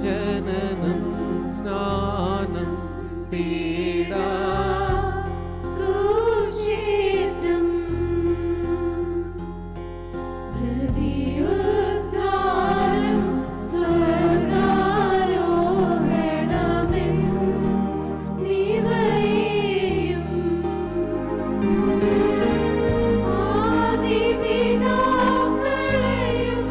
ജനനം സ്നാനം പീഡ ക്രൂശേറ്റം ഹൃദയോദ്ധാനം സ്വർഗാരോഹണമെന്നിവയെയും ആദിപിതാക്കളെയും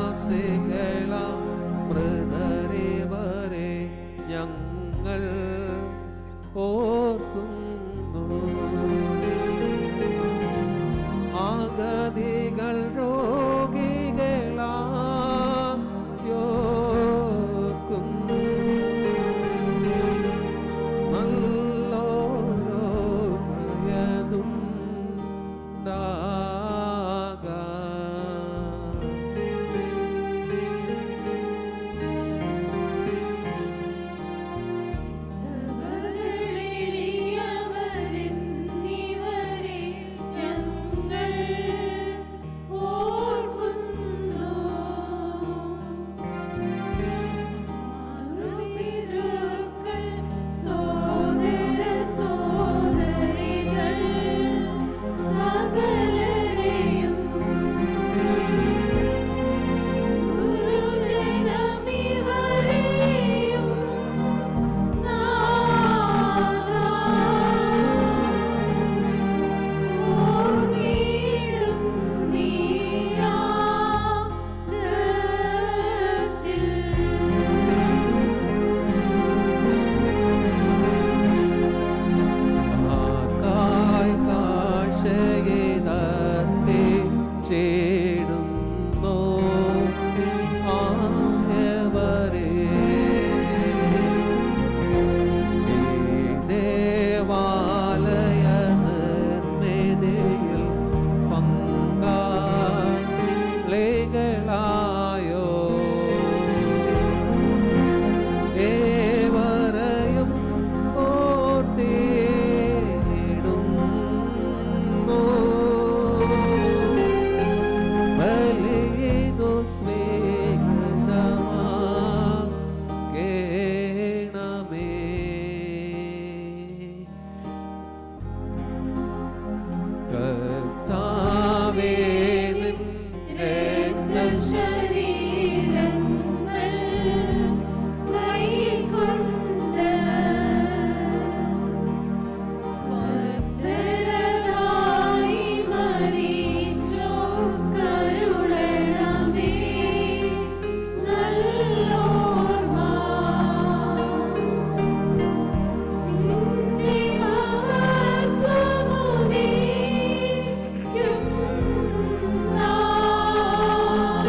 വിശ്വാസികളാം മൃതരേവരെ ഞങ്ങൾ ഓർക്കുന്നു. ആഗതികൾ രോഗികളാം യോർക്കുന്നു. നല്ലോരോയതും ചേടുന്നോ ആയവരെ ദേവാലയനിർമ്മിതിയിൽ പങ്കാളികളായോ ഏവരെയും ഓർത്തിടുന്നു. ബലിയിതു സ്വീകൃതമാകേണമേ. കർത്താവേ നിൻ രക്തശരീരങ്ങൾ കൈക്കൊണ്ട് കർത്തരനായി മരിച്ചോർ കരുണണമേ നല്ലോർമ്മ. നിന്റെ മഹത്വമുദീക്കും നാൾ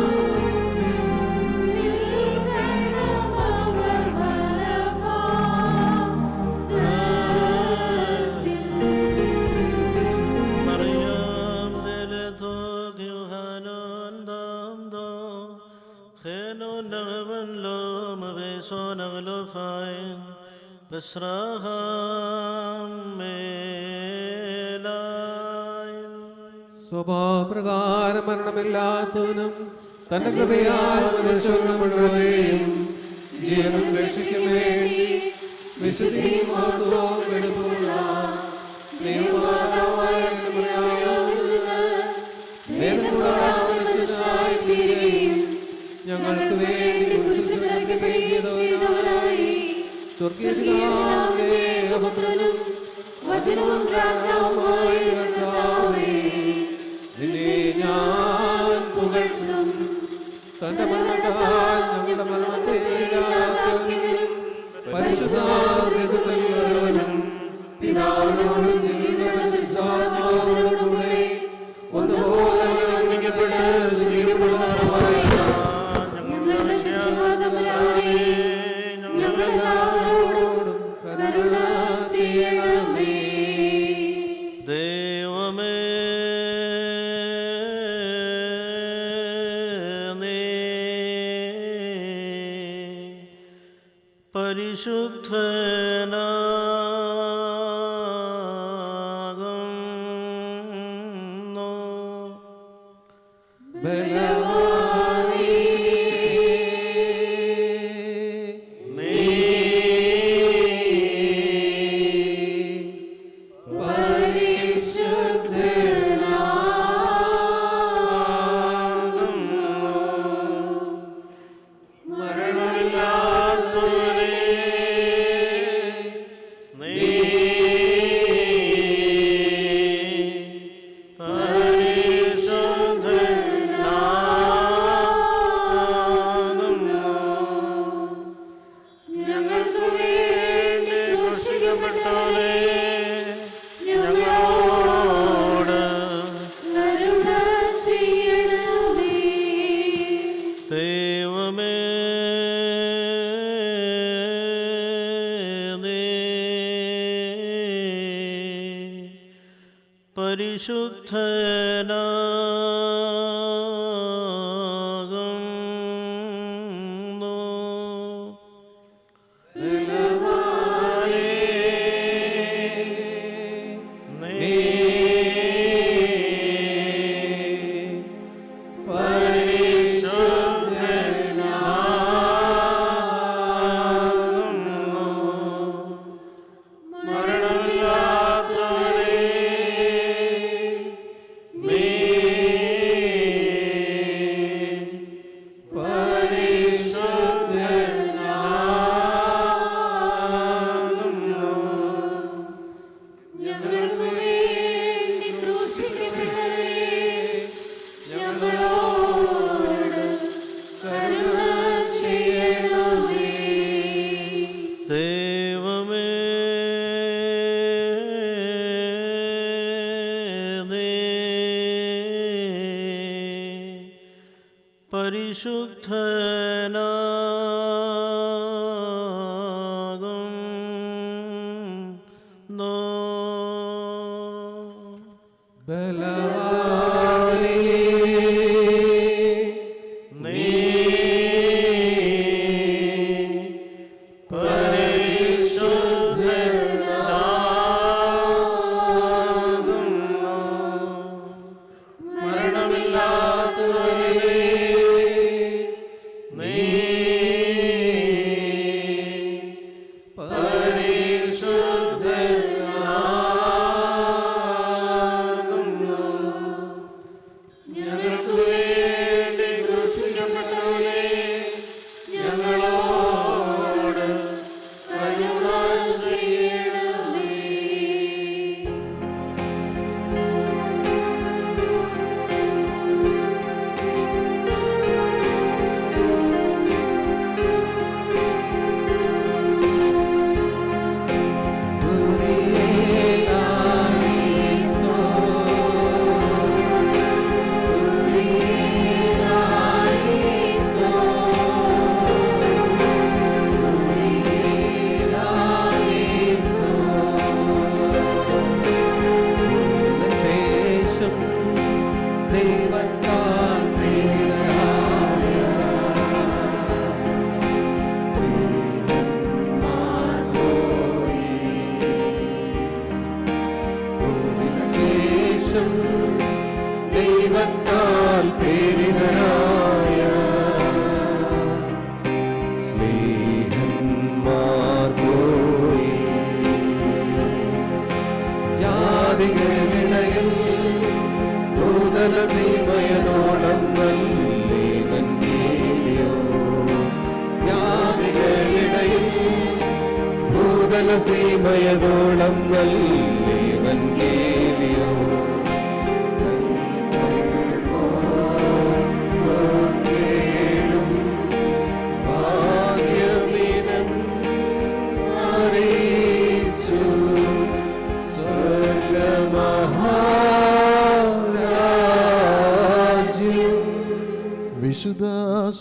നിൽക്കണമവർ വലഭാഗത്തിൽ. Maryam deletod Yohanan damdo Kheno nagvan lo maveso naglo fain Besraham melain സ്വഭാവപ്രകാരം മരണമില്ലാത്തവനും തന്റെ കൃപയാൽ മനുഷ്യരുടെ മുഴുവനെയും ജീവനും രക്ഷിക്കും വേണ്ടി വിശുദ്ധിയും മഹത്വവും വെടിപ്പുമുള്ള ദൈവമാതാവായ ഞങ്ങൾക്ക് വേണ്ടി സ്വർഗീയപിതാവേ, വചനവും രാജാവുമായ കർത്താവേ, നിന്നെ ഞാൻ പുകഴ്ത്തും. തന്റെ മരണത്താൽ ഞങ്ങളുടെ മരണത്തെ ഇല്ലാതാക്കിയവനും പരിശുദ്ധാത്മാവിനും പിതാവിനോടും ജീവനുള്ള പരിശുദ്ധാത്മാവിനോടും കൂടെ ഒന്നുപോലെ പരിശുദ്ധനാകുന്നു. ബലവാനേ, നീ ഞങ്ങൾക്ക് വേണ്ടി ക്രൂശിക്കപ്പെട്ടവനേ, ഞങ്ങളോട് കരുണ ചെയ്യണമേ. ദൈവമേ, നീ പരിശുദ്ധനാകുന്നു. നീ ഞങ്ങൾക്ക് വേണ്ടി ക്രൂശിക്കപ്പെട്ടവനേ, ഞങ്ങളോട് കരുണ ചെയ്യണമേ. ദൈവമേ, നീ പരിശുദ്ധനാകുന്നു. ബലവാനേ, നീ പരിശുദ്ധനാകുന്നു. മരണമില്ലാത്തവനേ, നീ പരിശുദ്ധനാകുന്നു. ഞങ്ങൾക്ക് വേണ്ടി ക്രൂശിക്കപ്പെട്ടവനേ, ഞങ്ങളോട് കരുണ ചെയ്യണമേ. ശേഷം ദൈവത്താൽ പ്രിയരായ ശേഷം ദൈവത്താൽ പ്രേരിതരായ സ്നേഹന്മാർ പോയി ജാതികളിടയിൽ ഭൂതല സീമയതോളം നല്ലേവൻ കേളിയോ. ജാതികളിടയിൽ ഭൂതല സീമയതോളം നല്ലേവൻ കേളിയോ. കേളും ഭാഗ്യമിതം അറിയിച്ചു സ്വർഗമഹാരാജ്യം. വിശുദ്ധ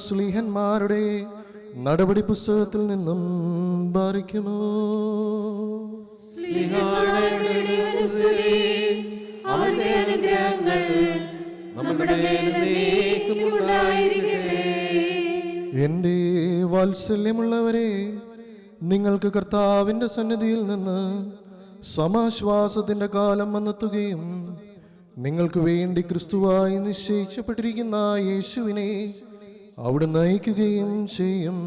ശ്ലീഹന്മാരുടെ നടപടി പുസ്തകത്തിൽ നിന്നും ബാരിക്കുമോ. ശ്രീഹായുടെ സ്തുതി, അവന്റെ അനുഗ്രഹങ്ങൾ നമ്മുടെ മേൽ എന്നേക്കും ഉണ്ടായിരിക്കട്ടെ. എൻ്റെ വാത്സല്യമുള്ളവരെ, നിങ്ങൾക്ക് കർത്താവിൻ്റെ സന്നിധിയിൽ നിന്ന് സമാശ്വാസത്തിൻ്റെ കാലം വന്നെത്തുകയും നിങ്ങൾക്ക് വേണ്ടി ക്രിസ്തുവായി നിശ്ചയിക്കപ്പെട്ടിരിക്കുന്ന യേശുവിനെ അവിടെ നയിക്കുകയും ചെയ്യും.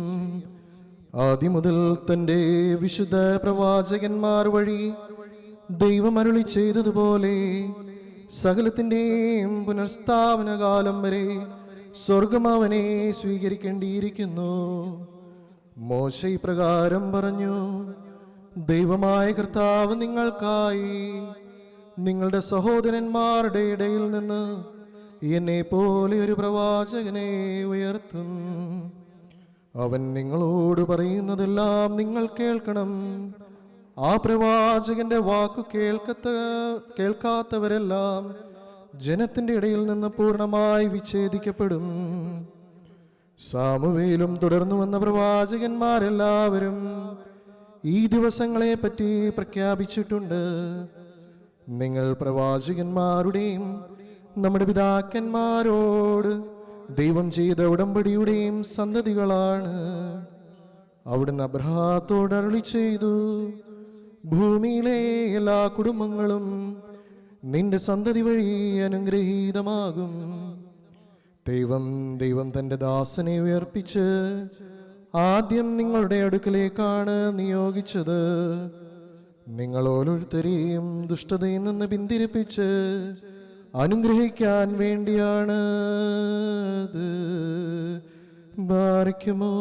ആദ്യം മുതൽ തൻ്റെ വിശുദ്ധ പ്രവാചകന്മാർ വഴി ദൈവം അരുളി ചെയ്തതുപോലെ സകലത്തിൻ്റെയും പുനർസ്ഥാപന കാലം വരെ സ്വർഗം അവനെ സ്വീകരിക്കേണ്ടിയിരിക്കുന്നു. മോശ ഇപ്രകാരം പറഞ്ഞു: ദൈവമായ കർത്താവ് നിങ്ങൾക്കായി നിങ്ങളുടെ സഹോദരന്മാരുടെ ഇടയിൽ നിന്ന് എന്നെ പോലെ ഒരു പ്രവാചകനെ ഉയർത്തും. അവൻ നിങ്ങളോട് പറയുന്നതെല്ലാം നിങ്ങൾ കേൾക്കണം. ആ പ്രവാചകന്റെ വാക്കു കേൾക്കാത്തവരെല്ലാം ജനത്തിന്റെ ഇടയിൽ നിന്ന് പൂർണ്ണമായി വിച്ഛേദിക്കപ്പെടും. സാമുവേലും തുടർന്നു വന്ന പ്രവാചകന്മാരെല്ലാവരും ഈ ദിവസങ്ങളെ പറ്റി പ്രഖ്യാപിച്ചിട്ടുണ്ട്. നിങ്ങൾ പ്രവാചകന്മാരുടെയും നമ്മുടെ പിതാക്കന്മാരോട് ദൈവം ചെയ്ത ഉടമ്പടിയുടെയും സന്തതികളാണ്. അവിടുന്ന് അബ്രഹാത്തോട് അരുളി ചെയ്തു: ഭൂമിയിലെ എല്ലാ കുടുംബങ്ങളും നിന്റെ സന്തതി വഴി അനുഗ്രഹീതമാകും. ദൈവം തൻ്റെ ദാസനെ ഉയർപ്പിച്ച് ആദ്യം നിങ്ങളുടെ അടുക്കലേക്കാണ് നിയോഗിച്ചത്. നിങ്ങൾ ഓരോരുത്തരെയും ദുഷ്ടതയിൽ നിന്ന് പിന്തിരിപ്പിച്ച് അനുഗ്രഹിക്കാൻ വേണ്ടിയാണ്. ബാരിക്കുമോ.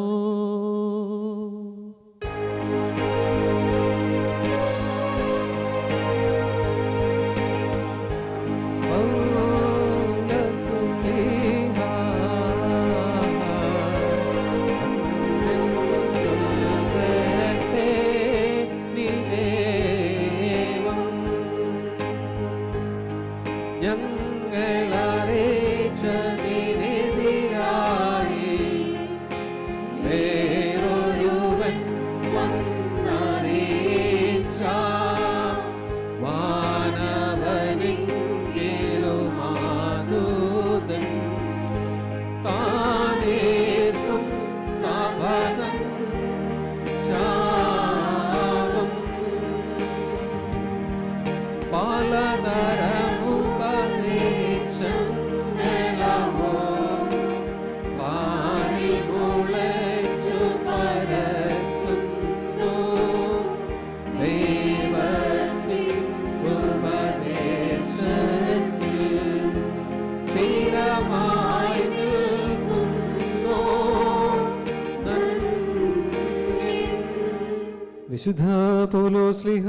വിശുദ്ധ പൗലോസ്ലീഹ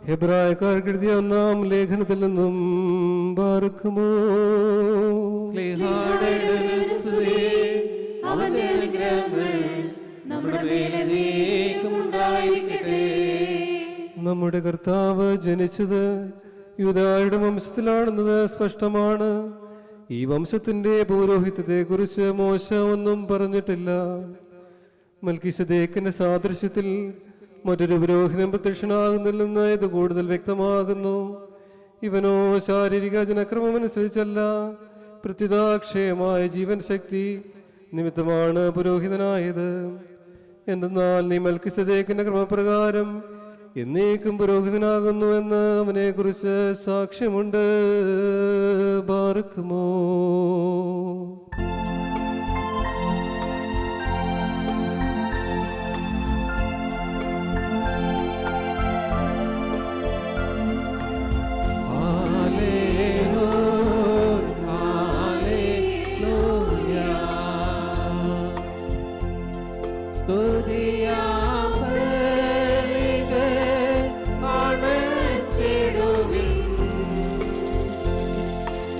ഹെബ്രായക്കാർക്ക് എഴുതിയ 1-ാം ലേഖനത്തിൽ നിന്നും ബാരക്കുമോ. അവന്റെ അനുഗ്രഹങ്ങൾ നമ്മുടെ മേലെന്നേക്കും ഉണ്ടായിരിക്കട്ടെ. നമ്മുടെ കർത്താവ് ജനിച്ചത് യൂദായുടെ വംശത്തിലാണെന്നത് സ്പഷ്ടമാണ്. ഈ വംശത്തിന്റെ പൗരോഹിത്യത്തെ കുറിച്ച് മോശ ഒന്നും പറഞ്ഞിട്ടില്ല. മൽക്കീസദേക്കിന്റെ സാദൃശ്യത്തിൽ മറ്റൊരു പുരോഹിതൻ പ്രത്യക്ഷനാകുന്നില്ലെന്ന് ഇത് കൂടുതൽ വ്യക്തമാകുന്നു. ഇവനോ ശാരീരിക ജനക്രമമനുസരിച്ചല്ല, പ്രത്യുതാക്ഷയമായ ജീവൻ ശക്തി നിമിത്തമാണ് പുരോഹിതനായത്. എന്തെന്നാൽ നീ മൽക്കീസദേക്കിന്റെ ക്രമപ്രകാരം എന്നേക്കും പുരോഹിതനാകുന്നുവെന്ന് അവനെ കുറിച്ച് സാക്ഷ്യമുണ്ട്. ബാരക്കുമോ.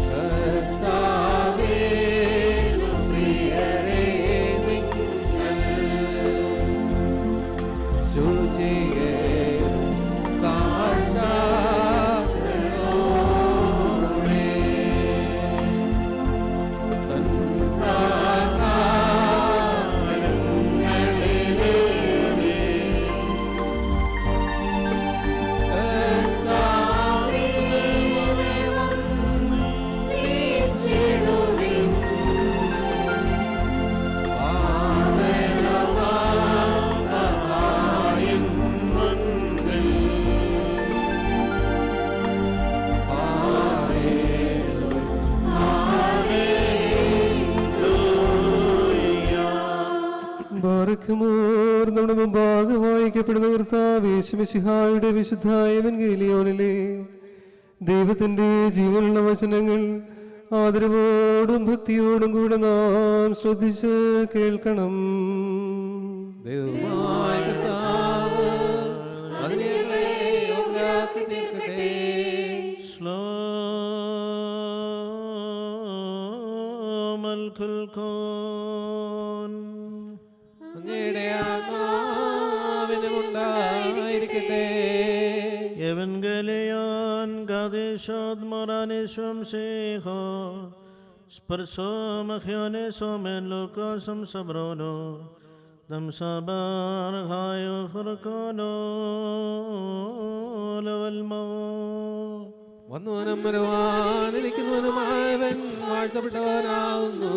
കർത്താവേ ബാറഖ്യമോർ നമ്മുടെ മുമ്പാകെ വായിക്കപ്പെടുന്ന കർത്താവ് യേശുമിശിഹായുടെ വിശുദ്ധ എവൻഗേലിയോനിലെ ദൈവത്തിന്റെ ജീവനുള്ള വചനങ്ങൾ ആദരവോടും ഭക്തിയോടും കൂടെ നാം ശ്രദ്ധിച്ച് കേൾക്കണം. ദൈവമായ കർത്താവ് അതിനെ ഞങ്ങളെ യോഗ്യരാക്കി തീർക്കട്ടെ. അങ്ങയുടെ ആത്മാവിനും ഉണ്ടായിരിക്കട്ടെ. Evangelion Gadishod Moraniswam Seho Sparso Machionesom en Locosum Sabrono Dam Sabar Hayo Furcono Lavalmo വന്നുവനും വരുവാനിരിക്കുന്നവനുമായവൻ വാഴ്ത്തപ്പെട്ടവനാവുന്നു.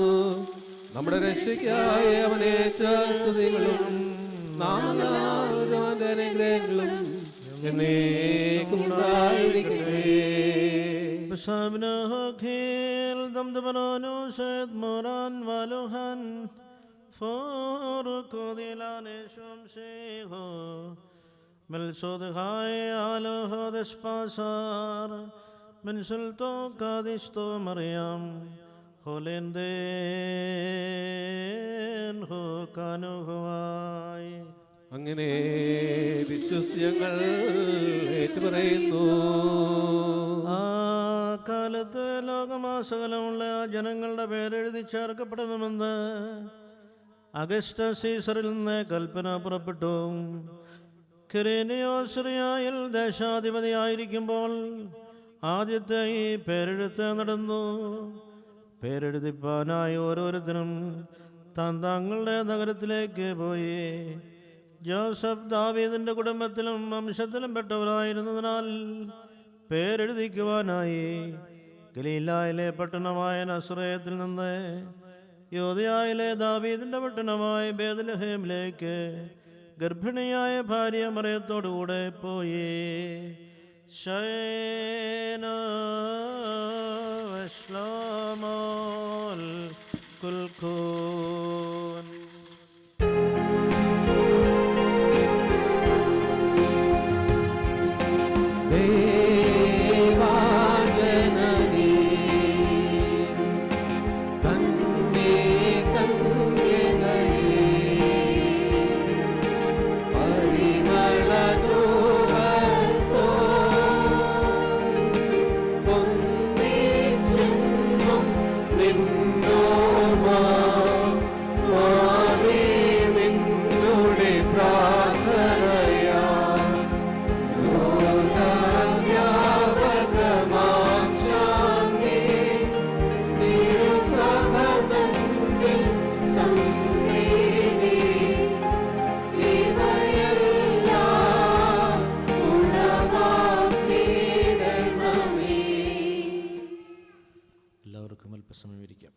നമ്മുടെ രക്ഷയ്ക്കായി അവനെ സ്തുതികളും നാം എല്ലാവരും അവന്റെ അനുഗ്രഹങ്ങളും എന്നേക്കും ഉണ്ടായിരിക്കട്ടെ. Besabna Hokhil Dam Dabrono Sed Moran Valuhan Furcodilaniswam Seho Melsod Hai Aloho Despasar Mensulto Kadisto Mariam Holenden Hokanu Hawaii. അങ്ങനെ വിശ്വസ്യങ്ങൾ ഏറ്റുപറയുന്നു. ആ കാലത്ത് ലോകമാസകലമുള്ള ജനങ്ങളുടെ പേരെഴുതി ചേർക്കപ്പെടണമെന്ന് അഗസ്റ്റ സീസറിൽ നിന്ന് കൽപ്പന പുറപ്പെട്ടു. കിരേനിയോസിറിയായിൽ ദേശാധിപതിയായിരിക്കുമ്പോൾ ആദ്യത്തെ ഈ പേരെഴുത്ത് നടന്നു. പേരെഴുതിപ്പാനായി ഓരോരുത്തരും തങ്ങളുടെ നഗരത്തിലേക്ക് പോയി. ജോസഫ് ദാവീദിന്റെ കുടുംബത്തിലും വംശത്തിലും പെട്ടവരായിരുന്നതിനാൽ പേരെഴുതിക്കുവാനായി ഗലീലായിലെ പട്ടണമായ നസറേത്തിൽ നിന്ന് യോദയായിലെ ദാവീദിന്റെ പട്ടണമായ ബേത്ലഹേമിലേക്ക് ഗർഭിണിയായ ഭാര്യ മറിയത്തോടുകൂടെ പോയി. ശൈനോ ശ്ലോമോൽ കുൽഖൂൻ. ദേവാജനനീ കന്യേ കന്യകയേ പരിമളധൂപത്തോ പൊന്നിച്ചെന്നും നിന്നോർമ്മ മാറി നിന്നുടെ പ്രാർത്ഥനയാ ലോകവ്യാപകമാം ശാന്തി തിരുസഭതന്നിൽ സംപ്രീതി ഇവയെല്ലാം ഉളവാക്കിയിടണമേ. എല്ലാവർക്കും അല്പസമയം ഇരിക്കാം.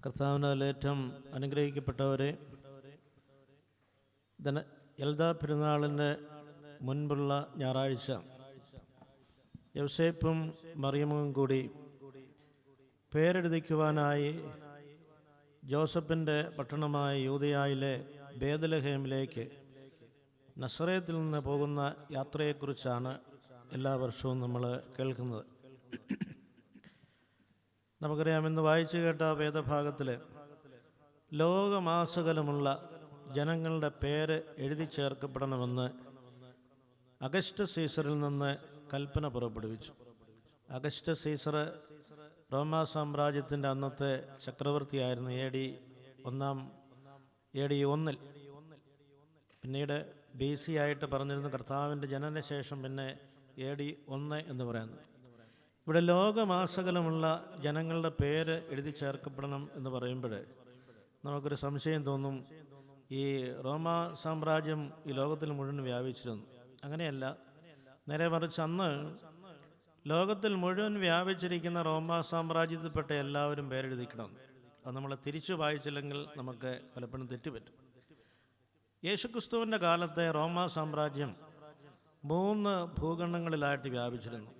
കർത്താവിനാൽ ഏറ്റവും അനുഗ്രഹിക്കപ്പെട്ടവരെ, എൽദാ പെരുന്നാളിൻ്റെ മുൻപുള്ള ഞായറാഴ്ച യൗസേപ്പും മറിയമും കൂടി പേരെഴുതിക്കുവാനായി ജോസഫിൻ്റെ പട്ടണമായ യൂദയായിലെ ബേത്ലഹേമിലേക്ക് നസറേത്തിൽ നിന്ന് പോകുന്ന യാത്രയെക്കുറിച്ചാണ് എല്ലാ വർഷവും നമ്മൾ കേൾക്കുന്നത്. നമുക്കറിയാം, ഇന്ന് വായിച്ചു കേട്ട വേദഭാഗത്തിൽ ലോകമാസകലമുള്ള ജനങ്ങളുടെ പേര് എഴുതി ചേർക്കപ്പെടണമെന്ന് അഗസ്റ്റ സീസറിൽ നിന്ന് കൽപ്പന പുറപ്പെടുവിച്ചു. അഗസ്റ്റ സീസർ റോമാ സാമ്രാജ്യത്തിൻ്റെ അന്നത്തെ ചക്രവർത്തിയായിരുന്നു. AD 1 പിന്നീട് BC ആയിട്ട് പറഞ്ഞിരുന്ന കർത്താവിൻ്റെ ജനനശേഷം പിന്നെ AD 1 എന്ന് പറയുന്നത്. ഇവിടെ ലോകമാസകലമുള്ള ജനങ്ങളുടെ പേര് എഴുതി ചേർക്കപ്പെടണം എന്ന് പറയുമ്പോൾ നമുക്കൊരു സംശയം തോന്നും, ഈ റോമാ സാമ്രാജ്യം ഈ ലോകത്തിൽ മുഴുവൻ വ്യാപിച്ചിരുന്നു. അങ്ങനെയല്ല, നേരെ മറിച്ച് അന്ന് ലോകത്തിൽ മുഴുവൻ വ്യാപിച്ചിരിക്കുന്ന റോമാ സാമ്രാജ്യത്തിൽപ്പെട്ട എല്ലാവരും പേരെഴുതിക്കണം. അത് നമ്മൾ തിരിച്ചു വായിച്ചില്ലെങ്കിൽ നമുക്ക് പലപ്പോഴും തെറ്റുപറ്റും. യേശുക്രിസ്തുവിൻ്റെ കാലത്തെ റോമാ സാമ്രാജ്യം 3 ഭൂഖണ്ഡങ്ങളിലായിട്ട് വ്യാപിച്ചിരുന്നു: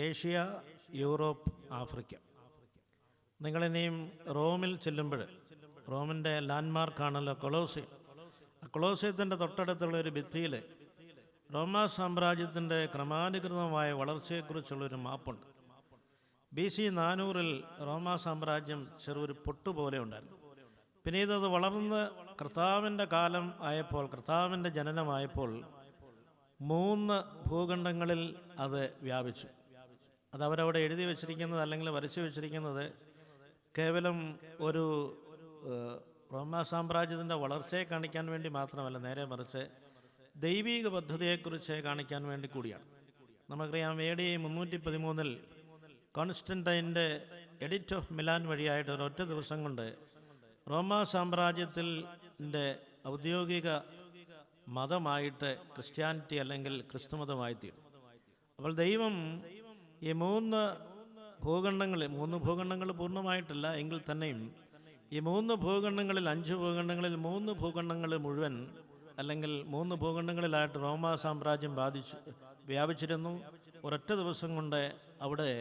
ഏഷ്യ, യൂറോപ്പ്, ആഫ്രിക്ക. നിങ്ങളിനിയും റോമിൽ ചെല്ലുമ്പോൾ റോമിൻ്റെ ലാൻഡ്മാർക്കാണല്ലോ കൊളോസിയം. ആ കൊളോസിയത്തിൻ്റെ തൊട്ടടുത്തുള്ള ഒരു ഭിത്തിയിൽ റോമാ സാമ്രാജ്യത്തിൻ്റെ ക്രമാനുഗതമായ വളർച്ചയെക്കുറിച്ചുള്ളൊരു മാപ്പുണ്ട്. BC 400 റോമാ സാമ്രാജ്യം ചെറിയൊരു പൊട്ടുപോലെ ഉണ്ടായിരുന്നു. പിന്നീട് അത് വളർന്ന് കർത്താവിൻ്റെ കാലം ആയപ്പോൾ, കർത്താവിൻ്റെ ജനനമായപ്പോൾ 3 ഭൂഖണ്ഡങ്ങളിൽ അത് വ്യാപിച്ചു. അതവരവിടെ എഴുതി വച്ചിരിക്കുന്നത് അല്ലെങ്കിൽ വരച്ചു വച്ചിരിക്കുന്നത് കേവലം ഒരു റോമാ സാമ്രാജ്യത്തിൻ്റെ വളർച്ചയെ കാണിക്കാൻ വേണ്ടി മാത്രമല്ല, നേരെ മറിച്ച് ദൈവീക പദ്ധതിയെക്കുറിച്ച് കാണിക്കാൻ വേണ്ടി കൂടിയാണ്. നമുക്കറിയാം, AD 313 കോൺസ്റ്റന്റൈൻ്റെ എഡിറ്റ് ഓഫ് മിലാൻ വഴിയായിട്ട് ഒരൊറ്റ ദിവസം കൊണ്ട് റോമാ സാമ്രാജ്യത്തിൻ്റെ ഔദ്യോഗിക മതമായിട്ട് ക്രിസ്ത്യാനിറ്റി അല്ലെങ്കിൽ ക്രിസ്തുമതമായി തീരും. അപ്പോൾ ദൈവം ഈ 3 ഭൂഖണ്ഡങ്ങൾ പൂർണ്ണമായിട്ടില്ല എങ്കിൽ തന്നെയും ഈ 3 ഭൂഖണ്ഡങ്ങളിൽ 5 ഭൂഖണ്ഡങ്ങളിൽ 3 ഭൂഖണ്ഡങ്ങൾ മുഴുവൻ അല്ലെങ്കിൽ 3 ഭൂഖണ്ഡങ്ങളിലായിട്ട് റോമാ സാമ്രാജ്യം വ്യാപിച്ചിരുന്നു. ഒരൊറ്റ ദിവസം കൊണ്ട് അവിടെ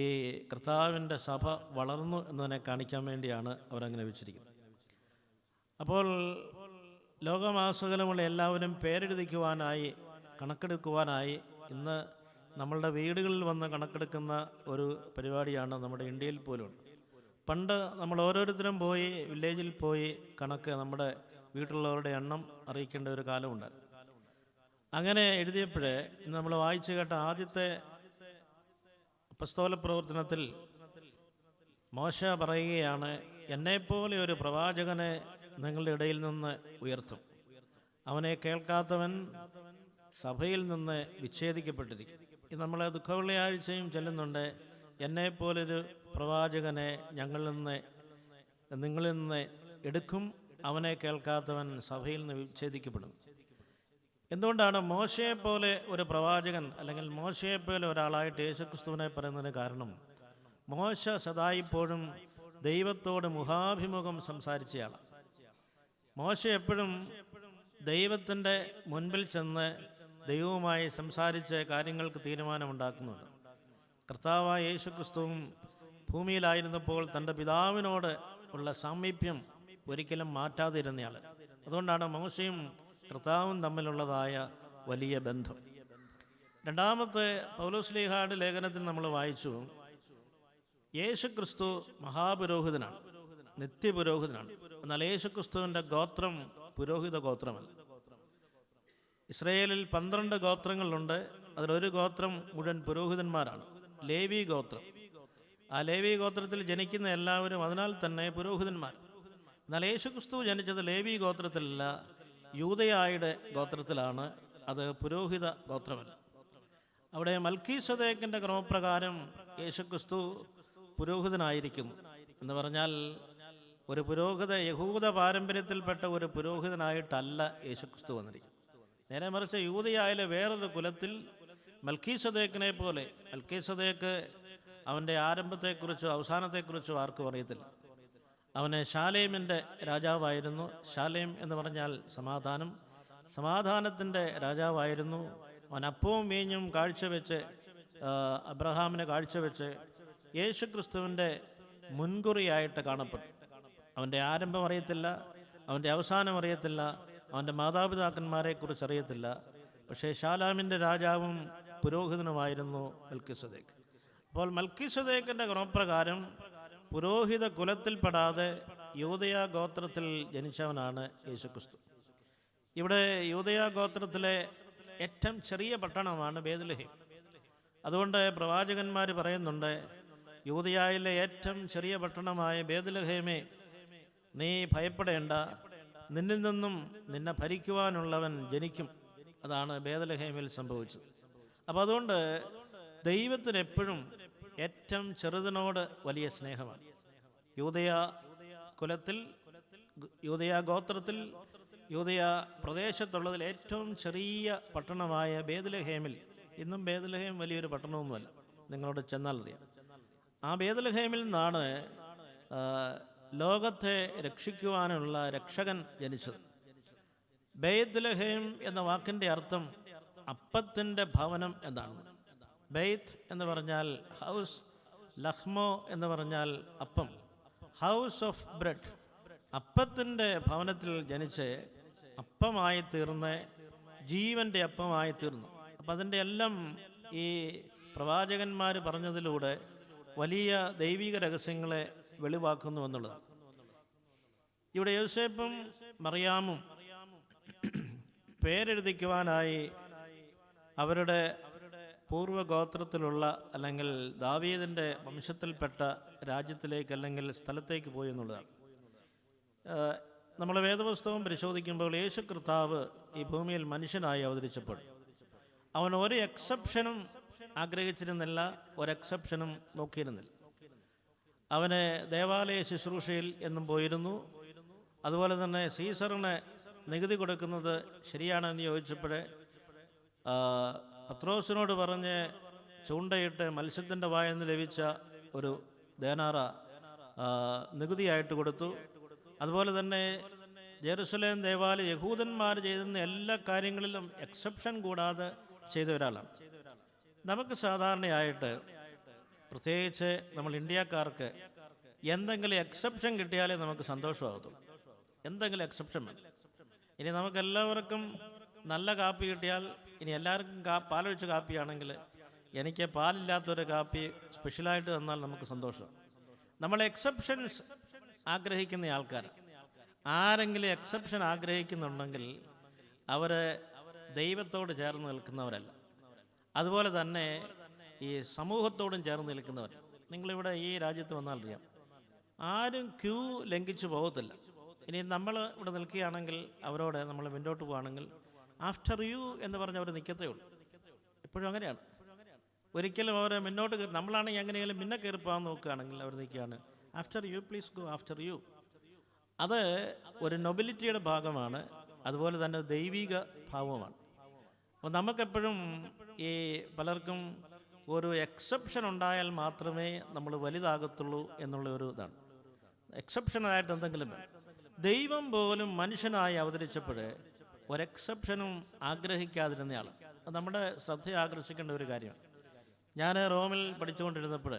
ഈ കർത്താവിൻ്റെ സഭ വളർന്നു എന്നതിനെ കാണിക്കാൻ വേണ്ടിയാണ് അവരങ്ങനെ വെച്ചിരിക്കുന്നത്. അപ്പോൾ ലോകമാസകലമുള്ള എല്ലാവരും പേരെഴുതിക്കുവാനായി, കണക്കെടുക്കുവാനായി ഇന്ന് നമ്മളുടെ വീടുകളിൽ വന്ന് കണക്കെടുക്കുന്ന ഒരു പരിപാടിയാണ് നമ്മുടെ ഇന്ത്യയിൽ പോലും. പണ്ട് നമ്മൾ ഓരോരുത്തരും പോയി വില്ലേജിൽ പോയി കണക്ക് നമ്മുടെ വീട്ടിലുള്ളവരുടെ എണ്ണം അറിയിക്കേണ്ട ഒരു കാലമുണ്ടായിരുന്നു. അങ്ങനെ എഴുതിയപ്പോഴേ നമ്മൾ വായിച്ചു കേട്ട ആദ്യത്തെ അപ്പസ്തോല പ്രവർത്തനത്തിൽ മോശ പറയുകയാണ്, എന്നെപ്പോലെ ഒരു പ്രവാചകനെ നിങ്ങളുടെ ഇടയിൽ നിന്ന് ഉയർത്തും, അവനെ കേൾക്കാത്തവൻ സഭയിൽ നിന്ന് വിച്ഛേദിക്കപ്പെട്ടിരിക്കും. ഇത് നമ്മളെ ദുഃഖവെള്ളിയാഴ്ചയും ചൊല്ലുന്നുണ്ട്, എന്നെപ്പോലൊരു പ്രവാചകനെ നിങ്ങളിൽ നിന്ന് എടുക്കും, അവനെ കേൾക്കാത്തവൻ സഭയിൽ നിന്ന് വിച്ഛേദിക്കപ്പെടും. എന്തുകൊണ്ടാണ് മോശയെപ്പോലെ ഒരു പ്രവാചകൻ അല്ലെങ്കിൽ മോശയെപ്പോലെ ഒരാളായിട്ട് യേശുക്രിസ്തുവിനെ പറയുന്നതിന് കാരണം, മോശ സദായിപ്പോഴും ദൈവത്തോട് മുഖാഭിമുഖം സംസാരിച്ചയാളാണ്. മോശ എപ്പോഴും ദൈവത്തിൻ്റെ മുൻപിൽ ചെന്ന് ദൈവവുമായി സംസാരിച്ച് കാര്യങ്ങൾക്ക് തീരുമാനമുണ്ടാക്കുന്നുണ്ട്. കർത്താവായ യേശുക്രിസ്തുവും ഭൂമിയിലായിരുന്നപ്പോൾ തൻ്റെ പിതാവിനോട് ഉള്ള സാമീപ്യം ഒരിക്കലും മാറ്റാതിരുന്നയാൾ. അതുകൊണ്ടാണ് മോശയും കർത്താവും തമ്മിലുള്ളതായ വലിയ ബന്ധം. രണ്ടാമത്തെ പൗലോസ്ലീഹായുടെ ലേഖനത്തിൽ നമ്മൾ വായിച്ചു, യേശുക്രിസ്തു മഹാപുരോഹിതനാണ്, നിത്യപുരോഹിതനാണ്. എന്നാൽ യേശുക്രിസ്തുവിൻ്റെ ഗോത്രം പുരോഹിത ഗോത്രമല്ല. ഇസ്രയേലിൽ 12 ഗോത്രങ്ങളുണ്ട്. അതിലൊരു ഗോത്രം മുഴുവൻ പുരോഹിതന്മാരാണ്, ലേവി ഗോത്രം. ആ ലേവി ഗോത്രത്തിൽ ജനിക്കുന്ന എല്ലാവരും അതിനാൽ തന്നെ പുരോഹിതന്മാർ. എന്നാൽ യേശുക്രിസ്തു ജനിച്ചത് ലേവി ഗോത്രത്തിലല്ല, യൂദയായുടെ ഗോത്രത്തിലാണ്. അത് പുരോഹിത ഗോത്രമല്ല. അവിടെ മൽക്കീസദേക്കിൻ്റെ ക്രമപ്രകാരം യേശുക്രിസ്തു പുരോഹിതനായിരിക്കുന്നു. എന്ന് പറഞ്ഞാൽ ഒരു പുരോഹിത യഹൂദ പാരമ്പര്യത്തിൽപ്പെട്ട ഒരു പുരോഹിതനായിട്ടല്ല യേശുക്രിസ്തു വന്നിരിക്കുന്നത്. നേരെ മറിച്ച് യൂദയായിലെ വേറൊരു കുലത്തിൽ മൽക്കീസദേക്കിനെ പോലെ, മൽക്കീസദേക്ക് അവൻ്റെ ആരംഭത്തെക്കുറിച്ചോ അവസാനത്തെക്കുറിച്ചോ ആർക്കും അറിയത്തില്ല. അവന് ശാലേമിൻ്റെ രാജാവായിരുന്നു. ശാലേം എന്ന് പറഞ്ഞാൽ സമാധാനം, സമാധാനത്തിൻ്റെ രാജാവായിരുന്നു. അവൻ അപ്പവും വീഞ്ഞും കാഴ്ചവെച്ച് അബ്രഹാമിനെ കാഴ്ചവെച്ച് യേശുക്രിസ്തുവിൻ്റെ മുൻകുറിയായിട്ട് കാണപ്പെട്ടു. അവൻ്റെ ആരംഭം അറിയത്തില്ല, അവൻ്റെ അവസാനം അറിയത്തില്ല, അവൻ്റെ മാതാപിതാക്കന്മാരെക്കുറിച്ച് അറിയത്തില്ല. പക്ഷേ ശാലാമിൻ്റെ രാജാവും പുരോഹിതനുമായിരുന്നു മൽക്കീസദേക്ക്. അപ്പോൾ മൽക്കീസദേക്കിൻ്റെ ക്രമപ്രകാരം പുരോഹിത കുലത്തിൽപ്പെടാതെ യൂദയാ ഗോത്രത്തിൽ ജനിച്ചവനാണ് യേശുക്രിസ്തു. ഇവിടെ യൂദയാ ഗോത്രത്തിലെ ഏറ്റവും ചെറിയ പട്ടണമാണ് ബേത്ലഹേം. അതുകൊണ്ട് പ്രവാചകന്മാർ പറയുന്നുണ്ട്, യൂദയായിലെ ഏറ്റവും ചെറിയ പട്ടണമായ ബേത്ലഹേമേ, നീ ഭയപ്പെടേണ്ട, നിന്നിൽ നിന്നും നിന്നെ ഭരിക്കുവാനുള്ളവൻ ജനിക്കും. അതാണ് ബേത്ലഹേമിൽ സംഭവിച്ചത്. അപ്പോൾ അതുകൊണ്ട് ദൈവത്തിന് എപ്പോഴും ഏറ്റവും ചെറുതിനോട് വലിയ സ്നേഹമാണ്. യൂദയാ കുലത്തിൽ, യൂദയാ ഗോത്രത്തിൽ, യൂദയാ പ്രദേശത്തുള്ളതിൽ ഏറ്റവും ചെറിയ പട്ടണമായ ബേത്ലഹേമിൽ, ഇന്നും ബേത്ലഹേം വലിയൊരു പട്ടണമൊന്നുമല്ല, നിങ്ങളോട് ചെന്നാൽ അറിയാം. ആ ബേത്ലഹേമിൽ നിന്നാണ് ലോകത്തെ രക്ഷിക്കുവാനുള്ള രക്ഷകൻ ജനിച്ചത്. ബേത്ലഹേം എന്ന വാക്കിൻ്റെ അർത്ഥം അപ്പത്തിൻ്റെ ഭവനം എന്നാണ്. ബെയ്ത്ത് എന്ന് പറഞ്ഞാൽ ഹൗസ്, ലഹ്മോ എന്ന് പറഞ്ഞാൽ അപ്പം, ഹൗസ് ഓഫ് ബ്രെഡ് അപ്പത്തിൻ്റെ ഭവനത്തിൽ ജനിച്ച് അപ്പമായി തീർന്ന ജീവൻ്റെ അപ്പമായി തീർന്നു. അപ്പം അതിൻ്റെ എല്ലാം ഈ പ്രവാചകന്മാർ പറഞ്ഞതിലൂടെ വലിയ ദൈവിക രഹസ്യങ്ങളെ വെളിവാക്കുന്നു എന്നുള്ളതാണ്. ഇവിടെ യോസേപ്പും മറിയാമും പേരെഴുതിക്കുവാനായി അവരുടെ പൂർവ്വഗോത്രത്തിലുള്ള അല്ലെങ്കിൽ ദാവീദിൻ്റെ വംശത്തിൽപ്പെട്ട രാജ്യത്തിലേക്ക് അല്ലെങ്കിൽ സ്ഥലത്തേക്ക് പോയി എന്നുള്ളതാണ്. നമ്മൾ വേദപുസ്തകം പരിശോധിക്കുമ്പോൾ യേശു കർത്താവ് ഈ ഭൂമിയിൽ മനുഷ്യനായി അവതരിച്ചപ്പോൾ അവൻ ഒരു എക്സെപ്ഷനും ആഗ്രഹിച്ചിരുന്നില്ല, ഒരു എക്സെപ്ഷനും നോക്കിയിരുന്നില്ല. അവന് ദേവാലയ ശുശ്രൂഷയിൽ എന്നും പോയിരുന്നു. അതുപോലെ തന്നെ സീസറിന് നികുതി കൊടുക്കുന്നത് ശരിയാണെന്ന് ചോദിച്ചപ്പോൾ പത്രോസിനോട് പറഞ്ഞ് ചൂണ്ടയിട്ട് മത്സ്യത്തിൻ്റെ വായിൽ നിന്ന് ലഭിച്ച ഒരു ദേനാറ നികുതിയായിട്ട് കൊടുത്തു. അതുപോലെ തന്നെ ജെറുസലേം ദേവാലയം യഹൂദന്മാർ ചെയ്യുന്ന എല്ലാ കാര്യങ്ങളിലും എക്സെപ്ഷൻ കൂടാതെ ചെയ്ത ഒരാളാണ്. നമുക്ക് സാധാരണയായിട്ട് പ്രത്യേകിച്ച് നമ്മൾ ഇന്ത്യക്കാർക്ക് എന്തെങ്കിലും എക്സെപ്ഷൻ കിട്ടിയാലേ നമുക്ക് സന്തോഷമാകത്തുള്ളൂ. എന്തെങ്കിലും എക്സെപ്ഷൻ വേണം. ഇനി നമുക്കെല്ലാവർക്കും നല്ല കാപ്പി കിട്ടിയാൽ, ഇനി എല്ലാവർക്കും പാലൊഴിച്ച കാപ്പിയാണെങ്കിൽ എനിക്ക് പാലില്ലാത്തൊരു കാപ്പി സ്പെഷ്യലായിട്ട് തന്നാൽ നമുക്ക് സന്തോഷം. നമ്മൾ എക്സെപ്ഷൻസ് ആഗ്രഹിക്കുന്ന ആൾക്കാർ, ആരെങ്കിലും എക്സെപ്ഷൻ ആഗ്രഹിക്കുന്നുണ്ടെങ്കിൽ അവർ ദൈവത്തോട് ചേർന്ന് നിൽക്കുന്നവരല്ല. അതുപോലെ തന്നെ ഈ സമൂഹത്തോടും ചേർന്ന് നിൽക്കുന്നവർ. നിങ്ങളിവിടെ ഈ രാജ്യത്ത് വന്നാൽ അറിയാം, ആരും ക്യൂ ലംഘിച്ചു പോകത്തില്ല. ഇനി നമ്മൾ ഇവിടെ നിൽക്കുകയാണെങ്കിൽ അവരോട് നമ്മൾ മുന്നോട്ട് പോവുകയാണെങ്കിൽ ആഫ്റ്റർ യു എന്ന് പറഞ്ഞ് അവർ നിൽക്കത്തേ ഉള്ളൂ. എപ്പോഴും അങ്ങനെയാണ്. ഒരിക്കലും അവരെ മുന്നോട്ട് നമ്മളാണെങ്കിൽ എങ്ങനെയെങ്കിലും മുന്നേ കയറി പോകാൻ നോക്കുകയാണെങ്കിൽ അവർ നിൽക്കുകയാണ് after you, please go after you. അത് ഒരു നൊബിലിറ്റിയുടെ ഭാഗമാണ്, അതുപോലെ തന്നെ ദൈവിക ഭാവമാണ്. അപ്പോൾ നമുക്കെപ്പോഴും ഈ പലർക്കും ഒരു എക്സെപ്ഷൻ ഉണ്ടായാൽ മാത്രമേ നമ്മൾ വലുതാകത്തുള്ളൂ എന്നുള്ള ഒരു ഇതാണ്. എക്സെപ്ഷനായിട്ട് എന്തെങ്കിലും വേണം. ദൈവം പോലും മനുഷ്യനായി അവതരിച്ചപ്പോൾ ഒരു എക്സെപ്ഷനും ആഗ്രഹിക്കാതിരുന്നയാൾ. അത് നമ്മുടെ ശ്രദ്ധ ആകർഷിക്കേണ്ട ഒരു കാര്യമാണ്. ഞാൻ റോമിൽ പഠിച്ചുകൊണ്ടിരുന്നപ്പോൾ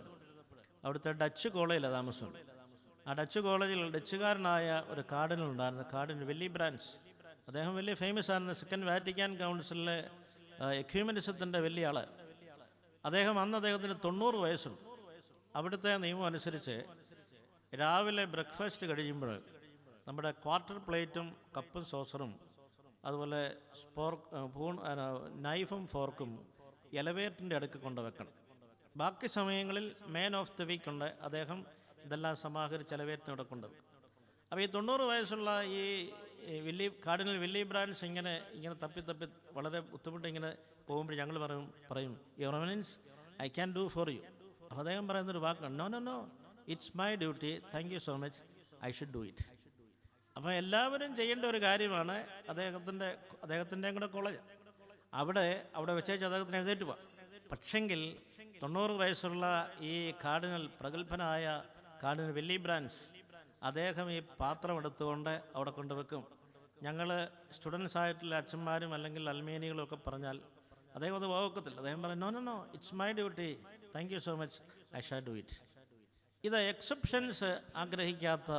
അവിടുത്തെ ഡച്ച് കോളേജിലാണ് താമസം. ആ ഡച്ച് കോളേജിൽ ഡച്ചുകാരനായ ഒരു കാർഡിനൽ ഉണ്ടായിരുന്നു, കാർഡിനൽ വില്ലി ബ്രാൻഡ്സ്. അദ്ദേഹം വലിയ ഫേമസ് ആയിരുന്നു. സെക്കൻഡ് വാറ്റിക്കാൻ കൗൺസിലിലെ എക്യൂമെനിസത്തിൻ്റെ വലിയ ആൾ. അദ്ദേഹത്തിന് 90 വയസ്സുണ്ട്. അവിടുത്തെ നിയമം അനുസരിച്ച് രാവിലെ ബ്രേക്ക്ഫാസ്റ്റ് കഴിയുമ്പോൾ നമ്മുടെ ക്വാർട്ടർ പ്ലേറ്റും കപ്പും സോസറും അതുപോലെ നൈഫും ഫോർക്കും എലവേറ്ററിൻ്റെ അടുക്ക് കൊണ്ടുവെക്കണം. ബാക്കി സമയങ്ങളിൽ മാൻ ഓഫ് ദ വീക്ക് ഉണ്ട്, അദ്ദേഹം ഇതെല്ലാം സമാഹരിച്ച് എലവേറ്ററിനോടെ കൊണ്ടുവെക്കും. അപ്പോൾ ഈ 90 വയസ്സുള്ള ഈ കാർഡിനൽ വില്ലി ബ്രാൻഡ്സ് ഇങ്ങനെ തപ്പി വളരെ ബുദ്ധിമുട്ട് ഇങ്ങനെ പോകുമ്പോൾ ഞങ്ങൾ പറയും your eminence, I can do for you. അപ്പോൾ അദ്ദേഹം പറയുന്നൊരു വാക്കാണ്, no no no, it's my duty, thank you so much, I should do it. അപ്പോൾ എല്ലാവരും ചെയ്യേണ്ട ഒരു കാര്യമാണ്. അദ്ദേഹത്തിൻ്റെ കൂടെ കോളേജ് അവിടെ വെച്ചേച്ച് അദ്ദേഹത്തിന് എഴുന്നേറ്റ് പോവാം. പക്ഷെങ്കിൽ 90 വയസ്സുള്ള ഈ കാർഡിനൽ, പ്രഗത്ഭനായ കാർഡിനൽ വില്ലി ബ്രാൻഡ്സ്, അദ്ദേഹം ഈ പാത്രം എടുത്തുകൊണ്ട് അവിടെ കൊണ്ടുവെക്കും. ഞങ്ങൾ സ്റ്റുഡൻസ് ആയിട്ടുള്ള അച്ഛന്മാരും അല്ലെങ്കിൽ അൽമേനികളും ഒക്കെ പറഞ്ഞാൽ അദ്ദേഹം അത് വകവെക്കത്തില്ല. അദ്ദേഹം പറയും no no no, it's my duty, thank you so much, I shall do it. ഇത് എക്സെപ്ഷൻസ് ആഗ്രഹിക്കാത്ത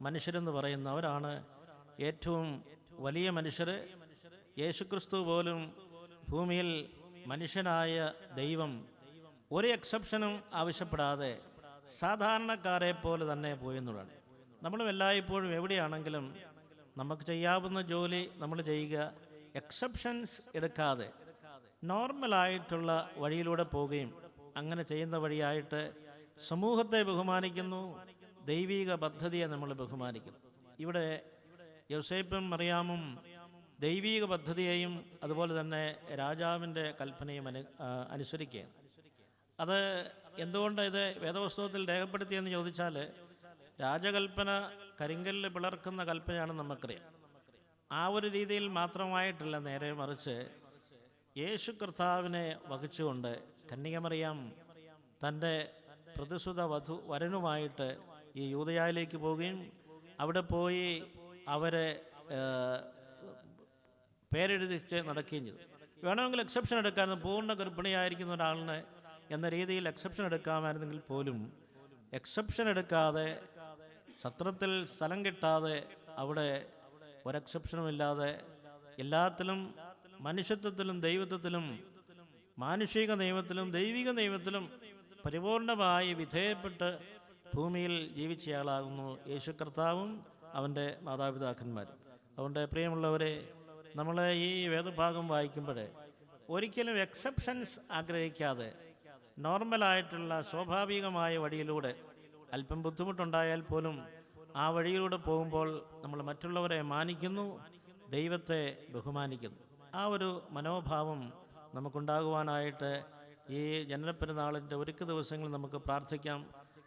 മനുഷ്യരെന്ന് പറയുന്നവരാണ് ഏറ്റവും വലിയ മനുഷ്യർ. യേശുക്രിസ്തു പോലും ഭൂമിയിൽ മനുഷ്യനായ ദൈവം ഒരു എക്സെപ്ഷനും ആവശ്യപ്പെടാതെ സാധാരണക്കാരെ പോലെ തന്നെ പോയെന്നുള്ളതാണ്. നമ്മളും എല്ലായ്പ്പോഴും എവിടെയാണെങ്കിലും നമുക്ക് ചെയ്യാവുന്ന ജോലി നമ്മൾ ചെയ്യുക, എക്സെപ്ഷൻസ് എടുക്കാതെ നോർമലായിട്ടുള്ള വഴിയിലൂടെ പോവുകയും അങ്ങനെ ചെയ്യുന്ന വഴിയായിട്ട് സമൂഹത്തെ ബഹുമാനിക്കുന്നു, ദൈവിക പദ്ധതിയെ നമ്മൾ ബഹുമാനിക്കുന്നു. ഇവിടെ യോസേപ്പും മറിയാമും ദൈവിക പദ്ധതിയെയും അതുപോലെ തന്നെ രാജാവിൻ്റെ കൽപ്പനയും അനുസരിക്കുകയാണ്. അത് എന്തുകൊണ്ട് ഇത് വേദപുസ്തകത്തിൽ രേഖപ്പെടുത്തിയെന്ന് ചോദിച്ചാൽ, രാജകൽപ്പന കരിങ്കല്ല് പിളർക്കുന്ന കൽപ്പനയാണെന്ന് നമുക്കറിയാം. ആ ഒരു രീതിയിൽ മാത്രമായിട്ടല്ല, നേരെ മറിച്ച് യേശു കർത്താവിനെ വഹിച്ചുകൊണ്ട് കന്യകമറിയാം തൻ്റെ പ്രതിസുത വരനുമായിട്ട് ഈ യൂദയായിലേക്ക് പോവുകയും അവിടെ പോയി അവരെ പേരെഴുതിച്ച് നടക്കുകയും ചെയ്തു. വേണമെങ്കിൽ എക്സെപ്ഷൻ എടുക്കാമായിരുന്നു, പൂർണ്ണ ഗർഭിണിയായിരിക്കുന്ന ഒരാളിനെ എന്ന രീതിയിൽ എക്സെപ്ഷൻ എടുക്കാമായിരുന്നെങ്കിൽ പോലും എക്സെപ്ഷൻ എടുക്കാതെ സത്രത്തിൽ സ്ഥലം കിട്ടാതെ അവിടെ ഒരെക്സെപ്ഷനുമില്ലാതെ എല്ലാത്തിലും മനുഷ്യത്വത്തിലും ദൈവത്വത്തിലും മാനുഷിക നിയമത്തിലും ദൈവിക നിയമത്തിലും പരിപൂർണമായി വിധേയപ്പെട്ട് ഭൂമിയിൽ ജീവിച്ചയാളാകുന്നു യേശു കർത്താവും അവൻ്റെ മാതാപിതാക്കന്മാരും. അതുകൊണ്ട് പ്രിയമുള്ളവരെ, നമ്മൾ ഈ വേദഭാഗം വായിക്കുമ്പോൾ ഒരിക്കലും എക്സെപ്ഷൻസ് ആഗ്രഹിക്കാതെ നോർമലായിട്ടുള്ള സ്വാഭാവികമായ വഴിയിലൂടെ അല്പം ബുദ്ധിമുട്ടുണ്ടായാൽ പോലും ആ വഴിയിലൂടെ പോകുമ്പോൾ നമ്മൾ മറ്റുള്ളവരെ മാനിക്കുന്നു, ദൈവത്തെ ബഹുമാനിക്കുന്നു. ആ ഒരു മനോഭാവം നമുക്കുണ്ടാകുവാനായിട്ട് ഈ ജനനപ്പെരുന്നാളിൻ്റെ ഒരുക്ക ദിവസങ്ങളിൽ നമുക്ക് പ്രാർത്ഥിക്കാം.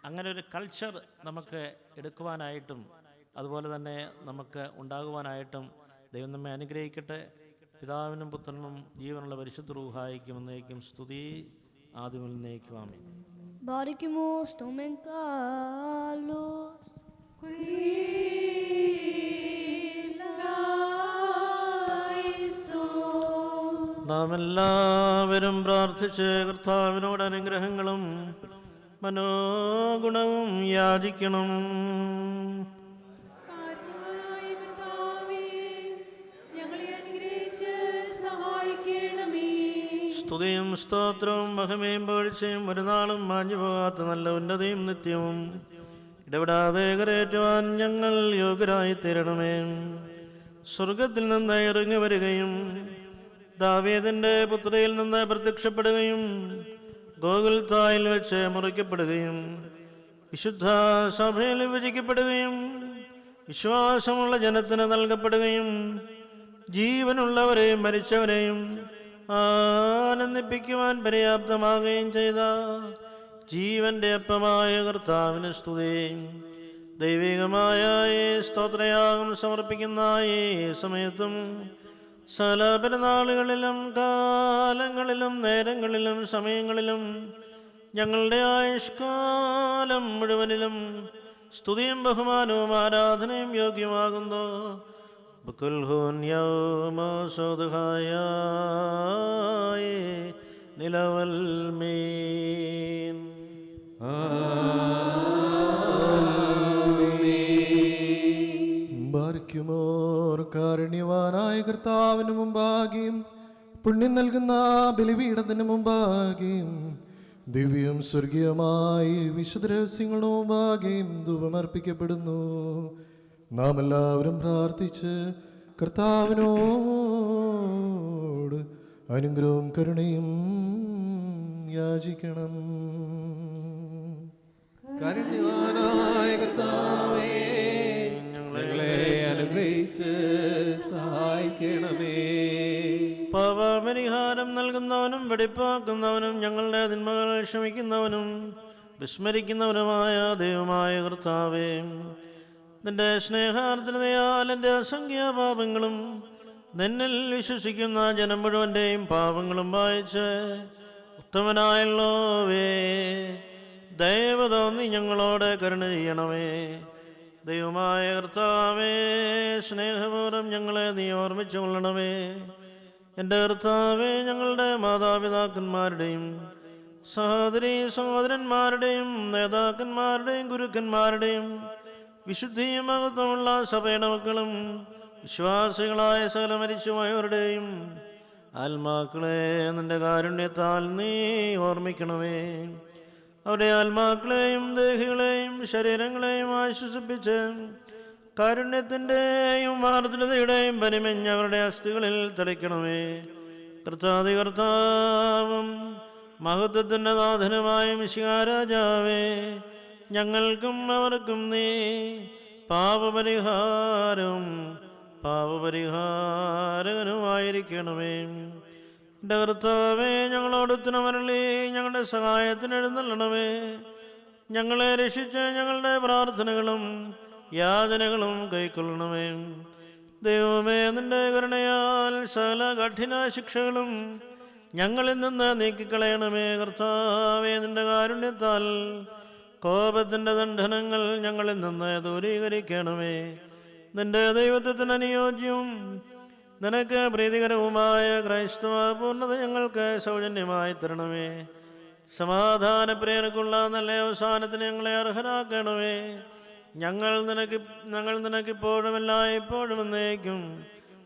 അങ്ങനെ ഒരു കൾച്ചർ നമുക്ക് എടുക്കുവാനായിട്ടും അതുപോലെ തന്നെ നമുക്ക് ഉണ്ടാകുവാനായിട്ടും ദൈവം നമ്മെ അനുഗ്രഹിക്കട്ടെ. പിതാവിനും പുത്രനും ജീവനുള്ള പരിശുദ്ധ റൂഹായിക്കും എന്നേക്കും സ്തുതി, ആദ്യമുതൽ എന്നേക്കും ആമേൻ. Barikimos tomen kalos. നാം എല്ലാവരും പ്രാർത്ഥിച്ച് കർത്താവിനോട് അനുഗ്രഹങ്ങളും മനോഗുണവും യാചിക്കണം. കാരുണ്യവാനായ കർത്താവേ, ഞങ്ങളെ അനുഗ്രഹിച്ച് സഹായിക്കണമേ. സ്തുതിയും സ്തോത്രവും മഹിമയും പുകഴ്ചയും ഒരു നാളും മാഞ്ഞു പോകാത്ത നല്ല ഉന്നതിയും നിത്യവും ഇടപെടാതെ കരയേറ്റുവാൻ ഞങ്ങൾ യോഗ്യരായി തീരണമേ. സ്വർഗത്തിൽ നിന്ന് ഇറങ്ങി വരികയും ദാവീദിന്റെ പുത്രിയിൽ നിന്ന് പ്രത്യക്ഷപ്പെടുകയും ഗോകുൽത്തായിൽ വെച്ച് മുറിക്കപ്പെടുകയും വിശുദ്ധ സഭയിൽ വിഭജിക്കപ്പെടുകയും വിശ്വാസമുള്ള ജനത്തിന് നൽകപ്പെടുകയും ജീവനുള്ളവരെയും മരിച്ചവരെയും ആനന്ദിപ്പിക്കുവാൻ പര്യാപ്തമാകുകയും ചെയ്ത ജീവന്റെ അപ്പമായ കർത്താവിന് സ്തുതി. ദൈവികമായ ഈ സ്തോത്രയാഗം സമർപ്പിക്കുന്ന ഈ സമയത്തും സകല പെരുന്നാളുകളിലും കാലങ്ങളിലും നേരങ്ങളിലും സമയങ്ങളിലും ഞങ്ങളുടെ ആയുഷ്കാലം മുഴുവനിലും സ്തുതിയും ബഹുമാനവും ആരാധനയും യോഗ്യമാകുന്നു. നിലവൽ മീൻ. ബാരിക്കുമോർ കാരുണ്യവാനായ കർത്താവിന് മുമ്പാകെയും പുണ്യം നൽകുന്ന ബലിപീഠത്തിന് മുമ്പാകെയും ദിവ്യം സ്വർഗീയമായി വിശുദ്ധ രഹസ്യങ്ങളുടെ മുമ്പാകെയും ധൂപമർപ്പിക്കപ്പെടുന്നു. നാം എല്ലാവരും പ്രാർത്ഥിച്ച് കർത്താവിനോട് അനുഗ്രഹവും കരുണയും യാചിക്കണം. കാരുണ്യവാനായ കർത്താവേ, ഞങ്ങളെ അനുഗ്രഹിച്ച് സഹായിക്കണമേ. പാപപരിഹാരം നൽകുന്നവനും വെടിപ്പാക്കുന്നവനും ഞങ്ങളുടെ തിന്മകൾ ക്ഷമിക്കുന്നവനും വിസ്മരിക്കുന്നവനുമായ ദൈവമായ കർത്താവേ, നിന്റെ സ്നേഹാർദ്രതയാൽ എൻ്റെ അസംഖ്യ പാപങ്ങളും നിന്നിൽ വിശ്വസിക്കുന്ന ജനം മുഴുവൻ്റെയും പാപങ്ങളും വായിച്ച് ഉത്തമനായുള്ളവേ ദയവ് തോന്നി ഞങ്ങളോട് കരുണ ചെയ്യണമേ. ദൈവമായ കർത്താവേ, സ്നേഹപൂർവ്വം ഞങ്ങളെ നീ ഓർമ്മിച്ചു കൊള്ളണമേ. എൻ്റെ കർത്താവേ, ഞങ്ങളുടെ മാതാപിതാക്കന്മാരുടെയും സഹോദരീ സഹോദരന്മാരുടെയും നേതാക്കന്മാരുടെയും ഗുരുക്കന്മാരുടെയും വിശുദ്ധിയും മഹത്വമുള്ള സഭയുടെ മക്കളും വിശ്വാസികളായ സകല മരിച്ചുപോയവരുടെയും ആത്മാക്കളെ നിന്റെ കാരുണ്യത്താൽ നീ ഓർമ്മിക്കണമേ. അവരുടെ ആത്മാക്കളെയും ദേഹികളെയും ശരീരങ്ങളെയും ആശ്വസിപ്പിച്ച് കാരുണ്യത്തിൻ്റെയും ആർദ്രതയുടെയും പരിമഞ്ഞ് അവരുടെ അസ്ഥികളിൽ തളിക്കണമേ. കർത്താവും മഹത്വത്തിൻ്റെ നാഥനുമായ മിശിഹാരാജാവേ, ഞങ്ങൾക്കും അവർക്കും നീ പാപപരിഹാരകനുമായിരിക്കണമേ. എൻ്റെ കർത്താവേ, ഞങ്ങളോട് ഉത്തരമരളി ഞങ്ങളുടെ സഹായത്തിന് എഴുന്നള്ളണമേ. ഞങ്ങളെ രക്ഷിച്ച് ഞങ്ങളുടെ പ്രാർത്ഥനകളും യാചനകളും കൈക്കൊള്ളണമേ. ദൈവമേ, നിന്റെ കരുണയാൽ സകല കഠിന ശിക്ഷകളും ഞങ്ങളിൽ നിന്ന് നീക്കിക്കളയണമേ. കർത്താവേ, നിന്റെ കാരുണ്യത്താൽ കോപത്തിൻ്റെ ദണ്ഡനങ്ങൾ ഞങ്ങളിൽ നിന്ന് ദൂരീകരിക്കണമേ. നിന്റെ ദൈവത്വത്തിന് അനുയോജ്യവും നിനക്ക് പ്രീതികരവുമായ ക്രൈസ്തവ പൂർണ്ണത ഞങ്ങൾക്ക് സൗജന്യമായി തരണമേ. സമാധാനപ്രിയർക്കുള്ള നല്ല അവസാനത്തിന് ഞങ്ങളെ അർഹരാക്കണമേ. ഞങ്ങൾ നിനക്കിപ്പോഴും എല്ലായ്പ്പോഴും എന്നേക്കും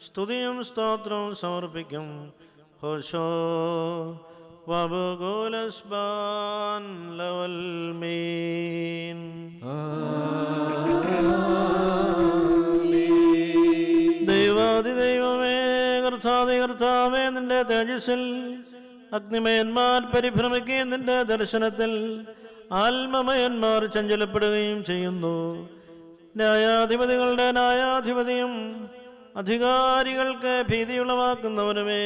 സ്തുതിയും സ്തോത്രവും സമർപ്പിക്കും. ഹോശോ വബുകുലസ്ബാൻ ലവൽ മീൻ. ദൈവമേ, കർത്താവേ, നിന്റെ തേജസ്സിൽ അഗ്നിമയന്മാർ പരിഭ്രമിക്കുകയും നിന്റെ ദർശനത്തിൽ ആത്മമയന്മാർ ചഞ്ചലപ്പെടുകയും ചെയ്യുന്നു. ന്യായാധിപതികളുടെ ന്യായാധിപതിയും അധികാരികൾക്ക് ഭീതിയുളവാക്കുന്നവനുമേ,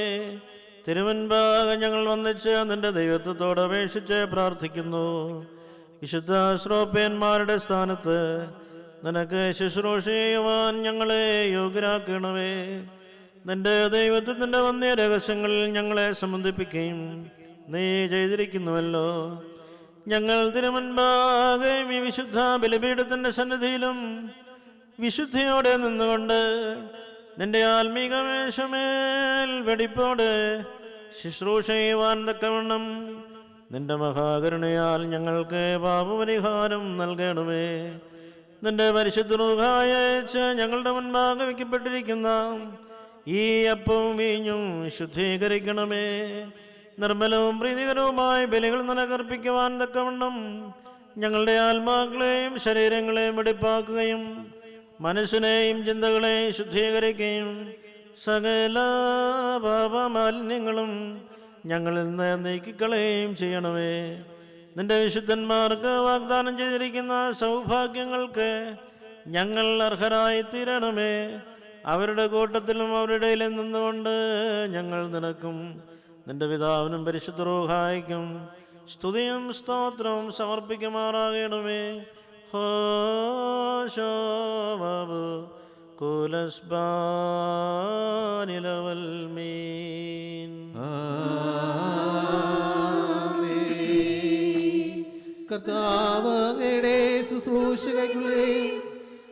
തിരുമുൻപാകെ ഞങ്ങൾ വന്നിച്ച് നിന്റെ ദൈവത്വത്തോട് അപേക്ഷിച്ച് പ്രാർത്ഥിക്കുന്നു. വിശുദ്ധ ശ്രോപ്യന്മാരുടെ സ്ഥാനത്ത് നിനക്ക് ശുശ്രൂഷ ചെയ്യുവാൻ ഞങ്ങളെ യോഗ്യരാക്കണമേ. നിന്റെ ദൈവത്വത്തിൻ്റെ വന്യ രഹസ്യങ്ങളിൽ ഞങ്ങളെ സംബന്ധിപ്പിക്കുകയും നീ ചെയ്തിരിക്കുന്നുവല്ലോ. ഞങ്ങൾ തിരുമുൻപാകെ ഈ വിശുദ്ധ ബലിപീഠത്തിൻ്റെ സന്നിധിയിലും വിശുദ്ധിയോടെ നിന്നുകൊണ്ട് നിന്റെ ആത്മീക മേശമേൽ വെടിപ്പോടെ ശുശ്രൂഷ ചെയ്യുവാൻ തക്കവണ്ണം നിന്റെ മഹാകരുണയാൽ ഞങ്ങൾക്ക് പാപപരിഹാരം നൽകണമേ. നിന്റെ പരിശുദ്ധ റൂഹായ അയച്ച് ഞങ്ങളുടെ മുൻപാകെ വയ്ക്കപ്പെട്ടിരിക്കുന്ന ഈ അപ്പവും വീഞ്ഞും ശുദ്ധീകരിക്കണമേ. നിർമ്മലവും പ്രീതികരവുമായ ബലികൾ നിനക്കർപ്പിക്കുവാൻ തക്കവണ്ണം ഞങ്ങളുടെ ആത്മാക്കളെയും ശരീരങ്ങളെയും വെടിപ്പാക്കുകയും മനസ്സിനെയും ചിന്തകളെയും ശുദ്ധീകരിക്കുകയും സകല പാപമാലിന്യങ്ങളും ഞങ്ങളിൽ നിന്ന് നീക്കിക്കളയുകയും ചെയ്യണമേ. നിന്റെ വിശുദ്ധന്മാർക്ക് വാഗ്ദാനം ചെയ്തിരിക്കുന്ന സൗഭാഗ്യങ്ങൾക്ക് ഞങ്ങൾ അർഹരായി തീരണമേ. അവരുടെ കൂട്ടത്തിലും അവരുടെ ഇടയിലും നിന്നുകൊണ്ട് ഞങ്ങൾ നിനക്കും നിന്റെ പിതാവിനും പരിശുദ്ധ റൂഹായിക്കും സ്തുതിയും സ്തോത്രവും സമർപ്പിക്കുമാറാകണമേ. ഹോശോ വബുകുലസ്ബാനിലവൽ മീൻ. കർത്താവ് അങ്ങയുടെ ശുശ്രൂഷകൾക്കുള്ളേയും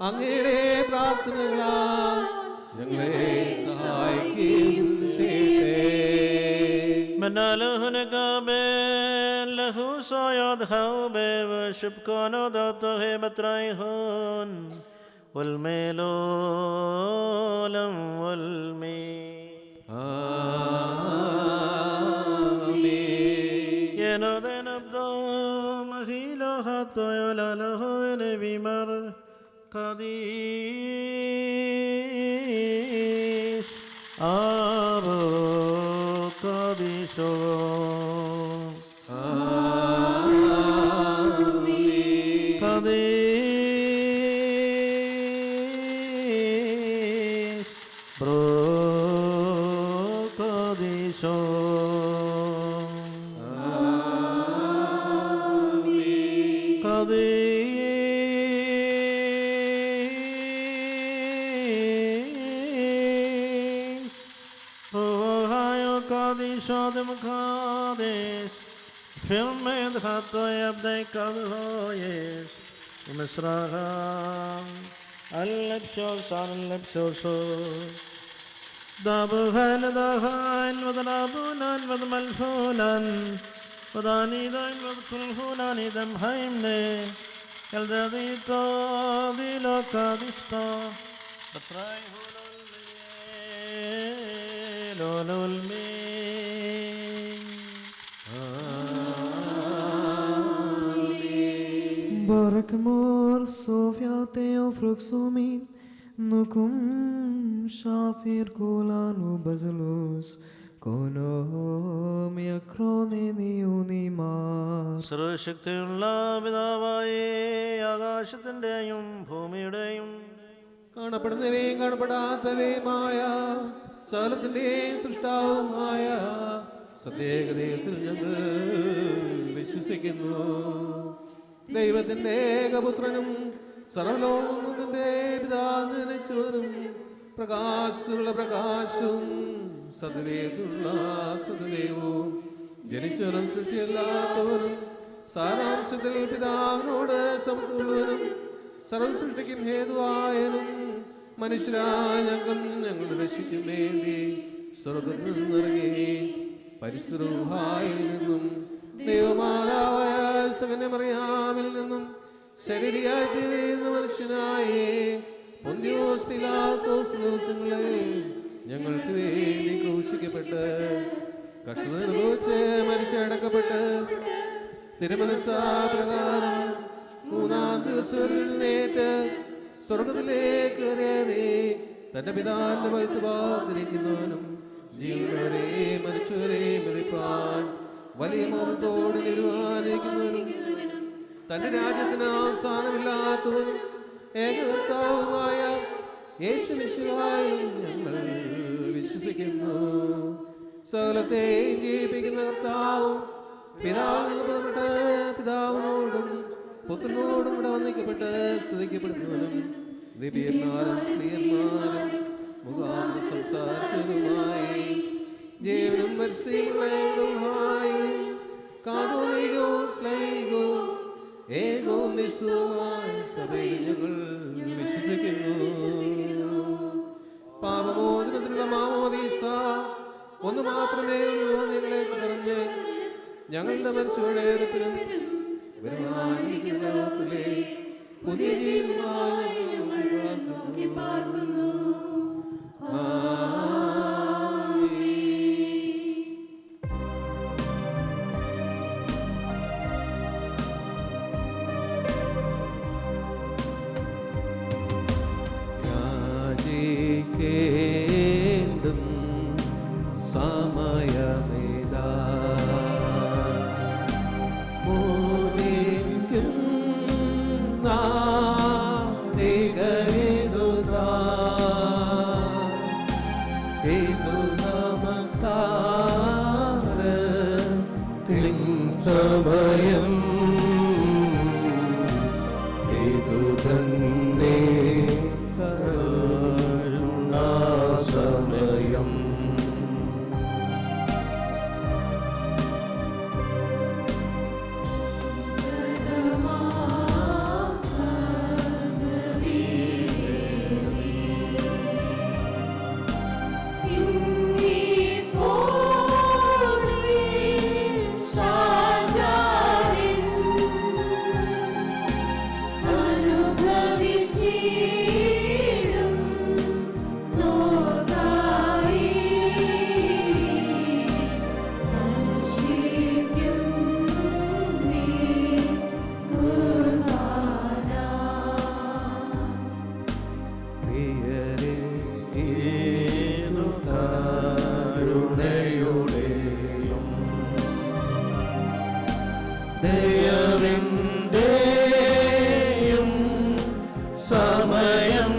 അങ്ങയുടെ പ്രാർത്ഥനകളാൽ ഞങ്ങളെ സഹായിക്കുകയും ചെയ്യട്ടെ. Kadis Abo Kadisho Kadis Bro Kadisho Kadem Kades Film and Hatoy Abday Kadoyes Misraham Al-Lepshos Al-Lepshos Dabuhan Dahan Vadanabunan Vadmalfunan Vadanidan Vadkulhunan Idam Haimne Eldadito Dilo Kadista Batray Hulol Me Barakmor Sofia Teo Fruxumin Nukum Shafir Kulanu Bazalus Kono Miakrone Niunimar സർവശക്തിയുള്ള പിതാവായ ആകാശത്തിൻ്റെയും ഭൂമിയുടെയും കാണപ്പെടുന്നവയും കാണപ്പെടാത്തവയുമായ സകലത്തിന്റെയും സൃഷ്ടാവുമായ സത്യേകതയിൽ ഞങ്ങൾ വിശ്വസിക്കുന്നു. ദൈവത്തിന്റെ ഏകപുത്രനും സർവലോകത്തിന്റെ പിതാവിനും പ്രകാശമുള്ള പ്രകാശവും സത്യദേവനുള്ള സത്യദേവവും ജനിച്ചവരും സൃഷ്ടിയല്ലാത്തവരും സാരാംശത്തിൽ പിതാവിനോട് സമത്തുള്ളവരും സർവസൃഷ്ടിക്കും ഹേതുവായനും മനുഷ്യരായ ഞങ്ങളുടെ രക്ഷിക്കും വേണ്ടി സ്വർഗ്ഗത്തിൽ നിന്നിറങ്ങി പരിശുദ്ധയിൽ നിന്നും ദൈവമാതാവായ സകന്യമറിയാമിൽ നിന്നും ശരീരിയായി തീരുന്ന മനുഷ്യൻ ദിവസങ്ങളിൽ ഞങ്ങൾക്ക് വേണ്ടി ക്രൂശിക്കപ്പെട്ട് കഷ്ടത അനുഭവിച്ച് മരിച്ചടക്കപ്പെട്ട് തിരുമനസ്സാപ്രകാരം മൂന്നാം ദിവസം എഴുന്നേറ്റ് സ്വർഗത്തിലേക്ക് കയറി തന്റെ പിതാവിന്റെ വലത്തുഭാഗത്തിരിക്കുന്നവനും ജീവനവരെ മരിച്ചവരെ മതിപ്പാൻ വലിയ മതത്തോടെ നിർവ്വഹിക്കുന്നവനും തന്റെ രാജ്യത്തിന് അവസാനമില്ലാത്തവനും ഏകകർത്താവുമായ യേശുമിശിഹായും ഞങ്ങൾ വിശ്വസിക്കുന്നു. സകലത്തെയും ജീവിപ്പിക്കുന്ന കർത്താവും പിതാവിനോടും പുത്രനോടും കൂടെ വന്ദിക്കപ്പെട്ട് സ്തുതിക്കപ്പെടുന്നവനും ദിവ്യന്മാരും സ്ത്രീയന്മാരും മുഖാന്തരം സംസാരിച്ചതുമായി ജീവനും പരിസ്ഥിതിയുമായി കാതോലികവും സ്ലൈകവും ഏകവും നിശ്ചയവുമായ സഭയിൽ ഞങ്ങൾ വിശ്വസിക്കുന്നു. പാപമോചനത്തിനുള്ള മാമോദീസ ഒന്ന് മാത്രമേ ഉള്ളൂ. നിങ്ങളെ പറഞ്ഞ് ഞങ്ങളുടെ മരിച്ചവരുടെ ഏറെപ്പിനും വരുവാനിരിക്കുന്ന ലോകത്തിലെ പുതിയ ജീവനായി ഞങ്ങൾ പ്രാർത്ഥിക്കുന്നു. ും സമയമിതാ മോദിക്കും നാരികേതുതാ ഏതു നമസ്കാരത്തിൻ സമയം ഏതു തന്നെ സമയം ദയവിന്റെയും സമയം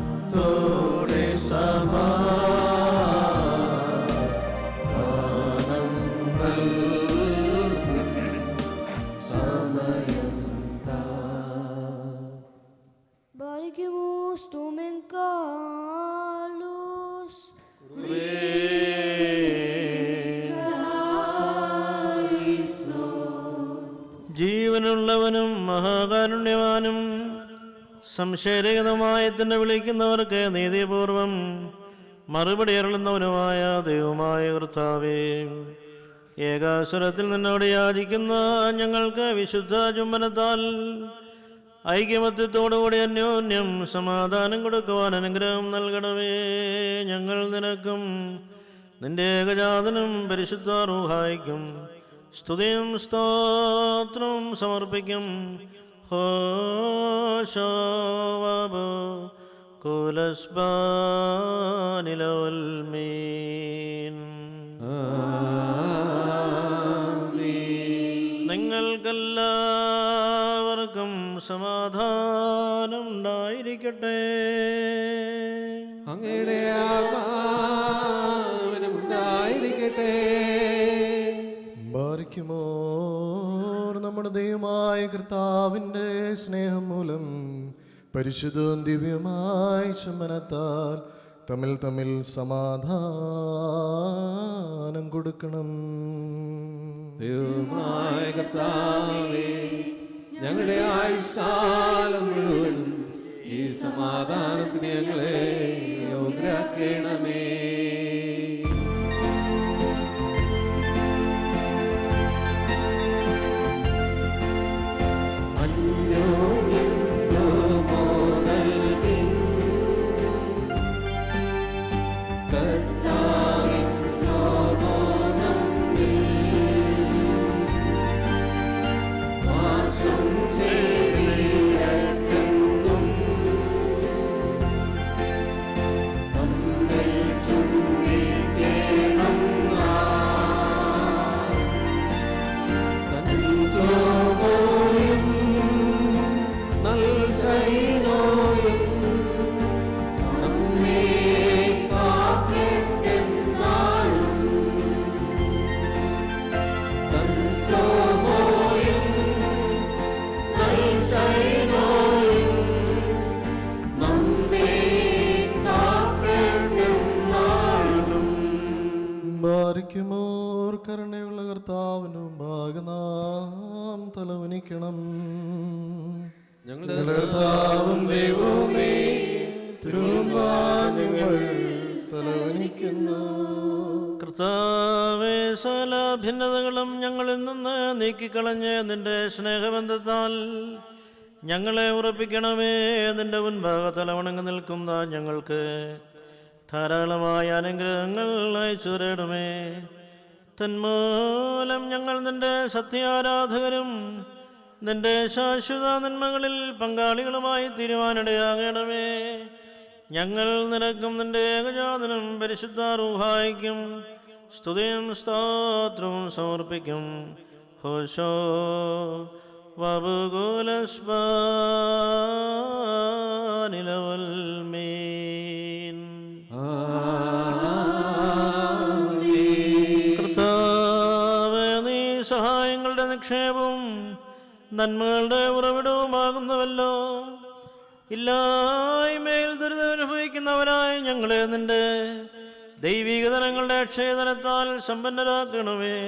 സത്യസ്നേഹത്തോടെ സമാധാനം സമയം Barquemos tomen Carlos. ജീവനുള്ളവനും മഹാകാരുണ്യവാനും സംശയരഹിതമായി തന്നെ വിളിക്കുന്നവർക്ക് നീതിപൂർവം മറുപടി അരുളുന്നവനുമായ ദൈവമായ കർത്താവേ, ഏകാസുരത്തിൽ നിന്നോട് യാചിക്കുന്ന ഞങ്ങൾക്ക് വിശുദ്ധ ചുംബനത്താൽ ഐക്യമത്യത്തോടുകൂടി അന്യോന്യം സമാധാനം കൊടുക്കുവാൻ അനുഗ്രഹം നൽകണമേ. ഞങ്ങൾ നിനക്കും നിന്റെ ഏകജാതനും പരിശുദ്ധ റൂഹായിക്കും സ്തുതിയും സ്തോത്രവും സമർപ്പിക്കും. ഹോശോവബോ കുലസ്ബാനിലോൽമീൻ. നിങ്ങൾക്കെല്ലാവർക്കും സമാധാനം ഉണ്ടായിരിക്കട്ടെ. അങ്ങയുടെ ആത്മാവിനും ഉണ്ടായിരിക്കട്ടെ. ബാരിക്കുമോർ നമ്മുടെ ദൈവമായ കർത്താവിൻ്റെ സ്നേഹം മൂലം പരിശുദ്ധവും ദിവ്യമായ ചുംബനത്താൽ തമ്മിൽ തമ്മിൽ സമാധാനം കൊടുക്കണം. ദൈവമായ കർത്താവേ, ഞങ്ങളുടെ ആയുഷ്കാലം മുഴുവനും ഈ സമാധാനത്തിന് ഞങ്ങളെ യോഗ്യരാക്കണമേ. കരുണയുള്ള കർത്താവിന് മുമ്പാകെ നാം തലവനിക്കണം. ഞങ്ങളുടെ കർത്താവും ദൈവവുമേ, തിരുമുമ്പാകെ ഞങ്ങൾ തലവനിക്കുന്നു. കർത്താവേ, സകല ഭിന്നതകളും ഞങ്ങളിൽ നിന്ന് നീക്കിക്കളഞ്ഞ് നിന്റെ സ്നേഹബന്ധത്താൽ ഞങ്ങളെ ഉറപ്പിക്കണമേ. നിന്റെ മുൻപാകെ തലവണങ്ങി നിൽക്കുന്ന ഞങ്ങൾക്ക് ധാരാളമായ അനുഗ്രഹങ്ങൾ അയച്ചു തരണമേ. തന്മൂലം ഞങ്ങൾ നിന്റെ സത്യാരാധകരും നിന്റെ ശാശ്വത നന്മകളിൽ പങ്കാളികളുമായി തീരുവാനിടയാകണമേ. ഞങ്ങൾ നിനക്കും നിന്റെ ഏകജാതനും പരിശുദ്ധ റൂഹായിക്കും സ്തുതിയും സ്തോത്രവും സമർപ്പിക്കും. ഹോശോ വബുകുലസ്ബാനിലവൽമീൻ. കർത്താവേ, നീ സഹായങ്ങളുടെ നിക്ഷേപവും നന്മകളുടെ ഉറവിടവുമാകുന്നുവല്ലോ. ഇല്ലായ്മയിൽ ദുരിതമനുഭവിക്കുന്നവരായ ഞങ്ങളെ നിന്റെ ദൈവികതനങ്ങളുടെ അക്ഷയതനത്താൽ സമ്പന്നരാക്കണമേ.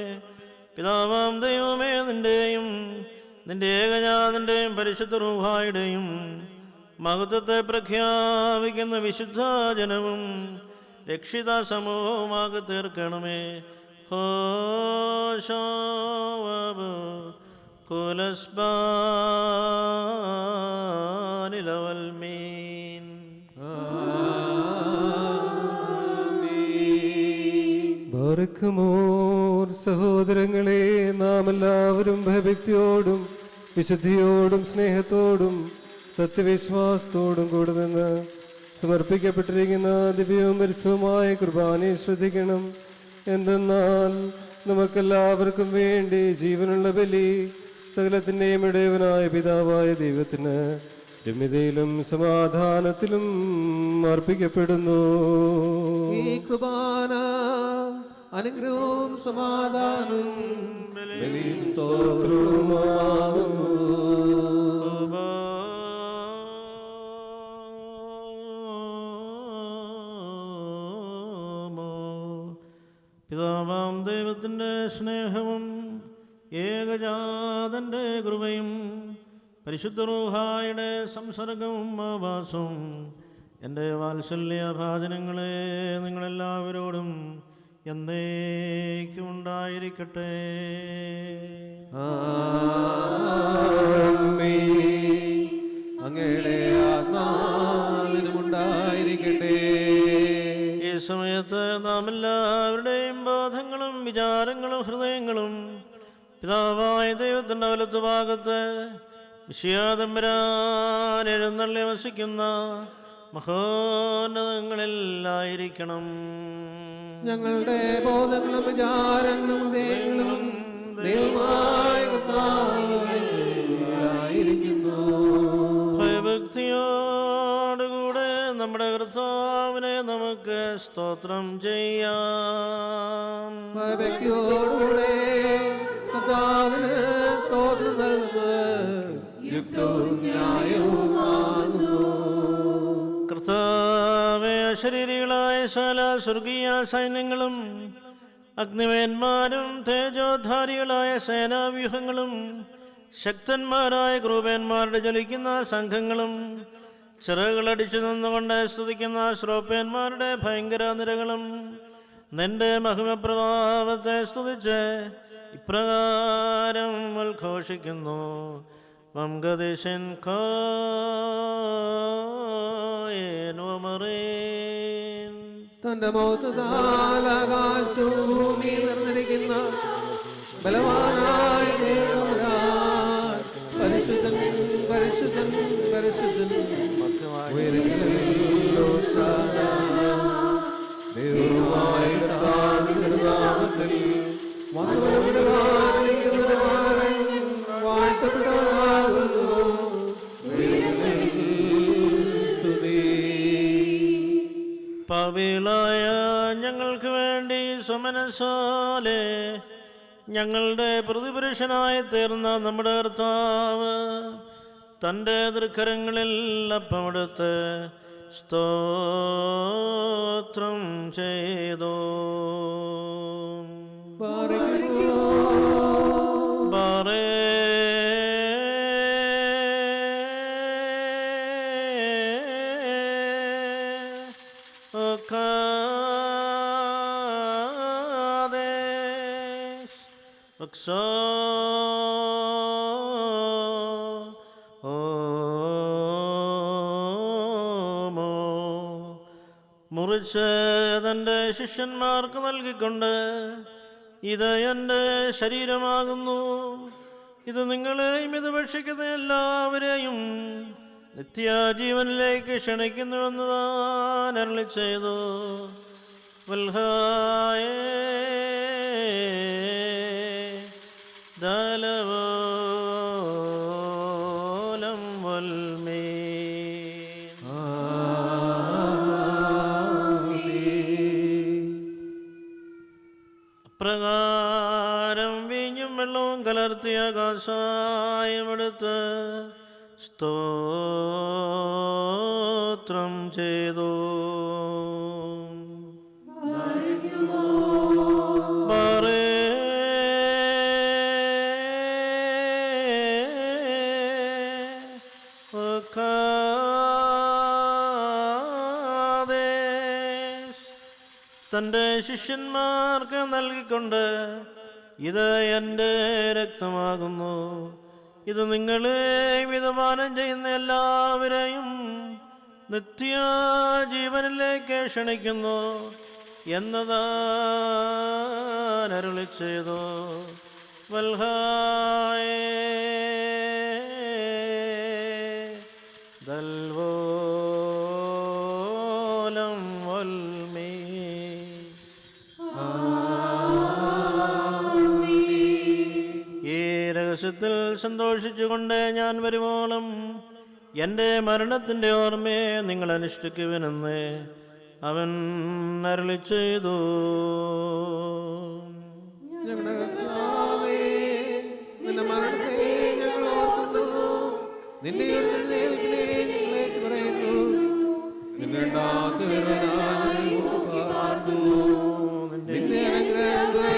പിതാവാം ദൈവമേ, നിന്റെയും നിന്റെ ഏകജാതന്റെയും പരിശുദ്ധ റൂഹായുടെയും മഹത്വത്തെ പ്രഖ്യാപിക്കുന്ന വിശുദ്ധ ജനവും രക്ഷിത സമൂഹവുമാകെ തീർക്കണമേ. ഹോശോ വബുകുലസ്ബാനിലവൽമീൻ. ബാറക്കുമോർ. സഹോദരങ്ങളെ, നാം എല്ലാവരും ഭയഭക്തിയോടും വിശുദ്ധിയോടും സ്നേഹത്തോടും സത്യവിശ്വാസത്തോടും കൂടെ നിന്ന് സമർപ്പിക്കപ്പെട്ടിരിക്കുന്ന ദിവ്യവും പരിശുദ്ധവുമായ കുർബാനയെ ശ്രദ്ധിക്കണം. എന്തെന്നാൽ നമുക്കെല്ലാവർക്കും വേണ്ടി ജീവനുള്ള ബലി സകലത്തിൻ്റെയും ഇടയവനായ പിതാവായ ദൈവത്തിന് രമ്യതയിലും സമാധാനത്തിലും അർപ്പിക്കപ്പെടുന്നു. ഈ കുർബാന അനുഗ്രഹവും സമാധാനവും ബലിയും സ്തോത്രവുമാകുന്നു. പിതാവാം ദൈവത്തിൻ്റെ സ്നേഹവും ഏകജാതൻ്റെ കൃപയും പരിശുദ്ധ റൂഹായുടെ സംസർഗവും ആവാസവും എൻ്റെ വാത്സല്യ ഭാജനങ്ങളെ നിങ്ങളെല്ലാവരോടും എന്നേക്കും ഉണ്ടായിരിക്കട്ടെ. അങ്ങയുടെ ആത്മാവിനുമുണ്ടായിരിക്കട്ടെ. ഈ സമയത്ത് നാം എല്ലാവരുടെയും ബോധങ്ങളും വിചാരങ്ങളും ഹൃദയങ്ങളും പിതാവായ ദൈവത്തിൻ്റെ വലത്ത് ഭാഗത്ത് വിഷയാതമ്പരാൻ എഴുന്നള്ളി വസിക്കുന്ന മഹോന്നതങ്ങളിലായിരിക്കണം. ഞങ്ങളുടെ ബോധങ്ങളും വിചാരങ്ങളും ഹൃദയങ്ങളും ദൈവമായ കർത്താവിലായിരിക്കുന്നു. ഭയഭക്തിയോടുകൂടെ നമ്മുടെ കർത്താവിനെ നമുക്ക് സ്തോത്രം ചെയ്യാം. ഭയഭക്തിയോടുകൂടെ കർത്താവിന് സ്തോത്രം നൽകുന്നത് യുക്തവും ന്യായവുമാകുന്നു. കർത്താവേ, അശരീരികളായ സകല സ്വർഗീയ സൈന്യങ്ങളും അഗ്നിവേന്മാരും തേജോധാരികളായ സേനാവ്യൂഹങ്ങളും ശക്തന്മാരായ ക്രൂപന്മാരുടെ ജ്വലിക്കുന്ന സംഘങ്ങളും ചിറകുകളടിച്ചു നിന്നുകൊണ്ട് സ്തുതിക്കുന്ന ശ്രോപ്യന്മാരുടെ ഭയങ്കര നിരകളും നിന്റെ മഹിമപ്രഭാവത്തെ സ്തുതിച്ച് ഇപ്രകാരം ഉദ്ഘോഷിക്കുന്നു. വംഗദേശൻ തന്റെ മൗത്തത്താൽ ആകാശവും ഭൂമിയും നിറഞ്ഞിരിക്കുന്ന ബലവാനായ ദൈവം പരിശുദ്ധൻ പരിശുദ്ധൻ പരിശുദ്ധൻ ഉയരങ്ങളിൽ ഹോശാന. ദൈവമായ കർത്താവിന്റെ നാമത്തിൽ വാഴ്ത്തപ്പെട്ടവനാകുന്നു. പാപികളായ ഞങ്ങൾക്ക് വേണ്ടി സ്വമനസാലെ ഞങ്ങളുടെ പ്രതിപുരുഷനായി തീർന്ന നമ്മുടെ കർത്താവ് തൻ്റെ തൃക്കരങ്ങളിൽ അപ്പമെടുത്ത് സ്തോത്രം ചെയ്തു. ബാറേ മുറിച്ച് തൻ്റെ ശിഷ്യന്മാർക്ക് നൽകിക്കൊണ്ട് ഇത് എൻ്റെ ശരീരമാകുന്നു, ഇത് നിങ്ങളെയും ഇത് ഭക്ഷിക്കുന്ന എല്ലാവരെയും നിത്യജീവനിലേക്ക് ക്ഷണിക്കുന്നുവെന്ന് താൻ അരുളി ചെയ്തു. വൽഹായേ ദലവോലം വൽമേ പ്രകാരം വീഞ്ഞും വെള്ളവും കലർത്തിയ കാഷായമെടുത്ത് സ്തോത്രം ചെയ്തു. ബാറേ തൻ്റെ ശിഷ്യന്മാർക്ക് നൽകിക്കൊണ്ട് ഇത് എൻ്റെ രക്തമാകുന്നു, ഇത് നിങ്ങളെ വിധപാനം ചെയ്യുന്ന എല്ലാവരെയും നിത്യജീവനിലേക്ക് ക്ഷണിക്കുന്നു എന്നതാൻ അരുളി ചെയ്തു. വൽഹായേ ദൽവോലം വൽമേ. ഈ രഹസ്യത്തിൽ സന്തോഷിച്ചുകൊണ്ട് ഞാൻ വരുവോളം എൻ്റെ മരണത്തിൻ്റെ ഓർമ്മയെ നിങ്ങൾ അനുഷ്ഠിക്കുവനെന്ന് അവൻ അരുളി ചെയ്തു. ഞങ്ങളുടെ കർത്താവേ, നിന്റെ മരണത്തെ ഞങ്ങൾ ഓർക്കുന്നു, നിന്റെ ഉയർത്തെഴുന്നേൽപ്പിനെ ഞങ്ങൾ ഏറ്റുപറയുന്നു. നിന്റെ രണ്ടാമത്തെ വരവിനായി ഞങ്ങൾ പാർക്കുന്നു. നിന്റെ അനുഗ്രഹങ്ങൾ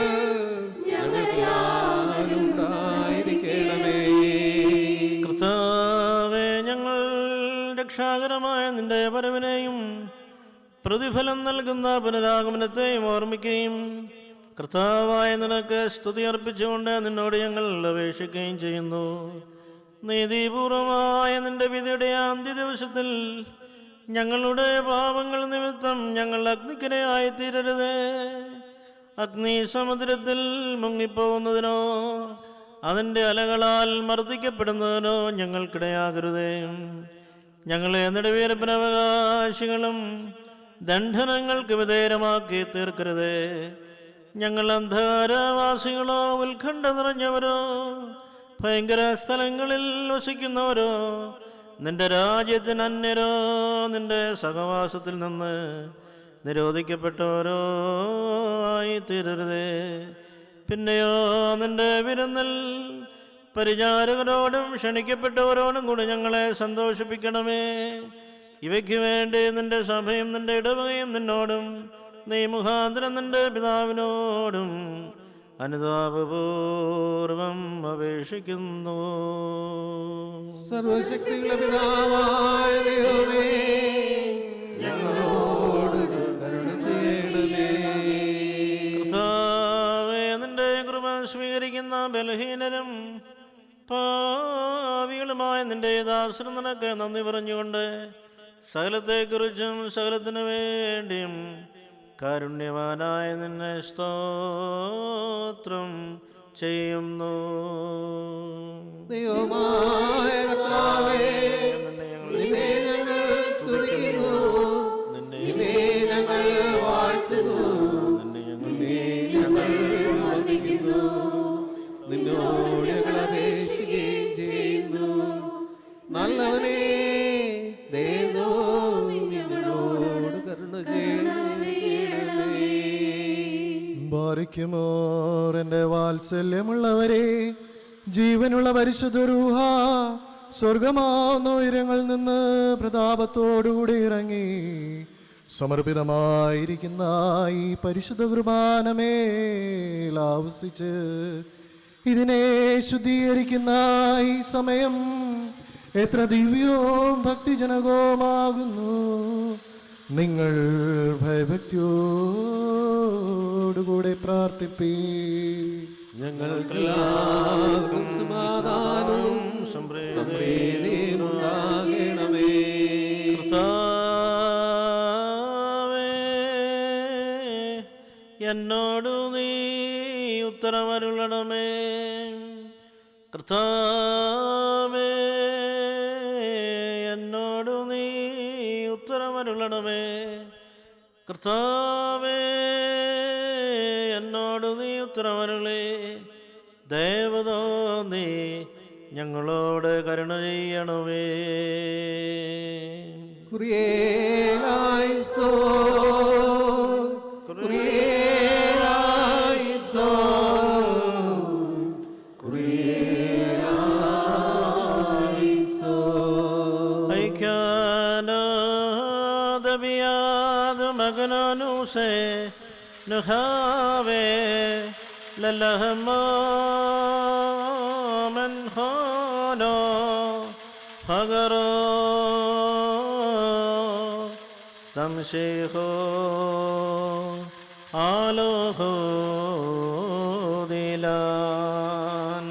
ഞങ്ങൾക്കെല്ലാവരും ഉണ്ടായിരിക്കണമേ. കർത്താവേ, ഞങ്ങൾ രക്ഷാകരമായ നിന്റെ വരവിനെയും പ്രതിഫലം നൽകുന്ന പുനരാഗമനത്തെയും ഓർമ്മിക്കുകയും കർത്താവായ നിനക്ക് സ്തുതി അർപ്പിച്ചുകൊണ്ട് നിന്നോട് ഞങ്ങൾ അപേക്ഷിക്കുകയും ചെയ്യുന്നു. നീതിപൂർവമായ നിന്റെ വിധിയുടെ അന്ത്യദിവസത്തിൽ ഞങ്ങളുടെ പാപങ്ങൾ നിമിത്തം ഞങ്ങൾ അഗ്നിക്കിരയായി തീരരുത്. അഗ്നി സമുദ്രത്തിൽ മുങ്ങിപ്പോകുന്നതിനോ അതിൻ്റെ അലകളാൽ മർദ്ദിക്കപ്പെടുന്നതിനോ ഞങ്ങൾക്കിടയാകരുതേ. ഞങ്ങളെ നെടുവീർപ്പിനവകാശികളും ദണ്ഡനങ്ങൾക്ക് വിധേയമാക്കി തീർക്കരുതേ. ഞങ്ങൾ അന്ധകാരവാസികളോ ഉത്കണ്ഠ നിറഞ്ഞവരോ ഭയങ്കര സ്ഥലങ്ങളിൽ വസിക്കുന്നവരോ നിന്റെ രാജ്യത്തിന് അന്യരോ നിന്റെ സഹവാസത്തിൽ നിന്ന് നിരോധിക്കപ്പെട്ടവരോ ആയി തീരരുതേ. പിന്നെയോ നിന്റെ വിരുന്നിൽ പരിചാരകരോടും ക്ഷണിക്കപ്പെട്ടവരോടും കൂടി ഞങ്ങളെ സന്തോഷിപ്പിക്കണമേ. ഇവയ്ക്ക് വേണ്ടി നിന്റെ സഭയും നിന്റെ ഇടവകയും നിന്നോടും നീ മുഖാന്തരം നിന്റെ പിതാവിനോടും അനുതാപപൂർവം അപേക്ഷിക്കുന്നു. സർവശക്തിയുള്ള പിതാവായ ദൈവമേ, ഞങ്ങളോട് കരുണ ചെയ്യണമേ. കർത്താവേ, നിന്റെ കൃപ സ്വീകരിക്കുന്ന ബലഹീനരും പാവികളുമായ നിന്റെ ദാസന് നിനക്ക് നന്ദി പറഞ്ഞുകൊണ്ട് സകലത്തെക്കുറിച്ചും സകലത്തിനു വേണ്ടിയും കാരുണ്യവാനായ നിന്നെ സ്തോത്രം ചെയ്യുന്നു. ദൈവമായ കർത്താവേ, നിന്നെ ഞങ്ങൾ സ്തുതിക്കുന്നു, നിന്നെ ഞങ്ങൾ വാഴ്ത്തുന്നു, നിന്നെ ഞങ്ങൾ വന്ദിക്കുന്നു, നിന്നോട് ഞങ്ങൾ അപേക്ഷിക്കുകയും ചെയ്യുന്നു. നല്ലവനേ, ദൈവമോ, ഞങ്ങളോട് കരുണ ചെയ്യണമേ. ബാരിക്കുമോർ എൻ്റെ വാത്സല്യമുള്ളവരെ, ജീവനുള്ള പരിശുദ്ധ രൂഹ സ്വർഗമാവുന്ന ഉയരങ്ങളിൽ നിന്ന് പ്രതാപത്തോടുകൂടി ഇറങ്ങി സമർപ്പിതമായിരിക്കുന്ന ഈ പരിശുദ്ധ കുർബാനമേൽ ആവസിച്ച് ഇതിനെ ശുദ്ധീകരിക്കുന്ന ഈ സമയം എത്ര ദിവ്യവും ഭക്തിജനകവുമാകുന്നു. നിങ്ങൾ ഭയഭക്തിയോടുകൂടെ പ്രാർത്ഥിപ്പീ. ഞങ്ങൾക്കെല്ലാവർക്കും സമാധാനവും സമൃദ്ധിയും ഉണ്ടാകണമേ. കർത്താവേ, എന്നോടു നീ ഉത്തരമരുളണമേ. കർത്താവേ, എന്നോടു നീ ഉത്തരമരുളണമേ. കർത്താവേ, എന്നോട് നീ ഉത്തരമരുളേ. ദേവതോ നീ ഞങ്ങളോട് കരുണ ചെയ്യണമേ. കുറിയേലായിസോൻ, കുറിയേലായിസോൻ, കുറിയേലായിസോൻ. ഐക്യാദവിയാദ മകനാനുസേ നഹാവേ ലലഹമാമൻ ഖാനോ ഫഗറോ തംശേഖോ ആലോഹോ ദിലാൻ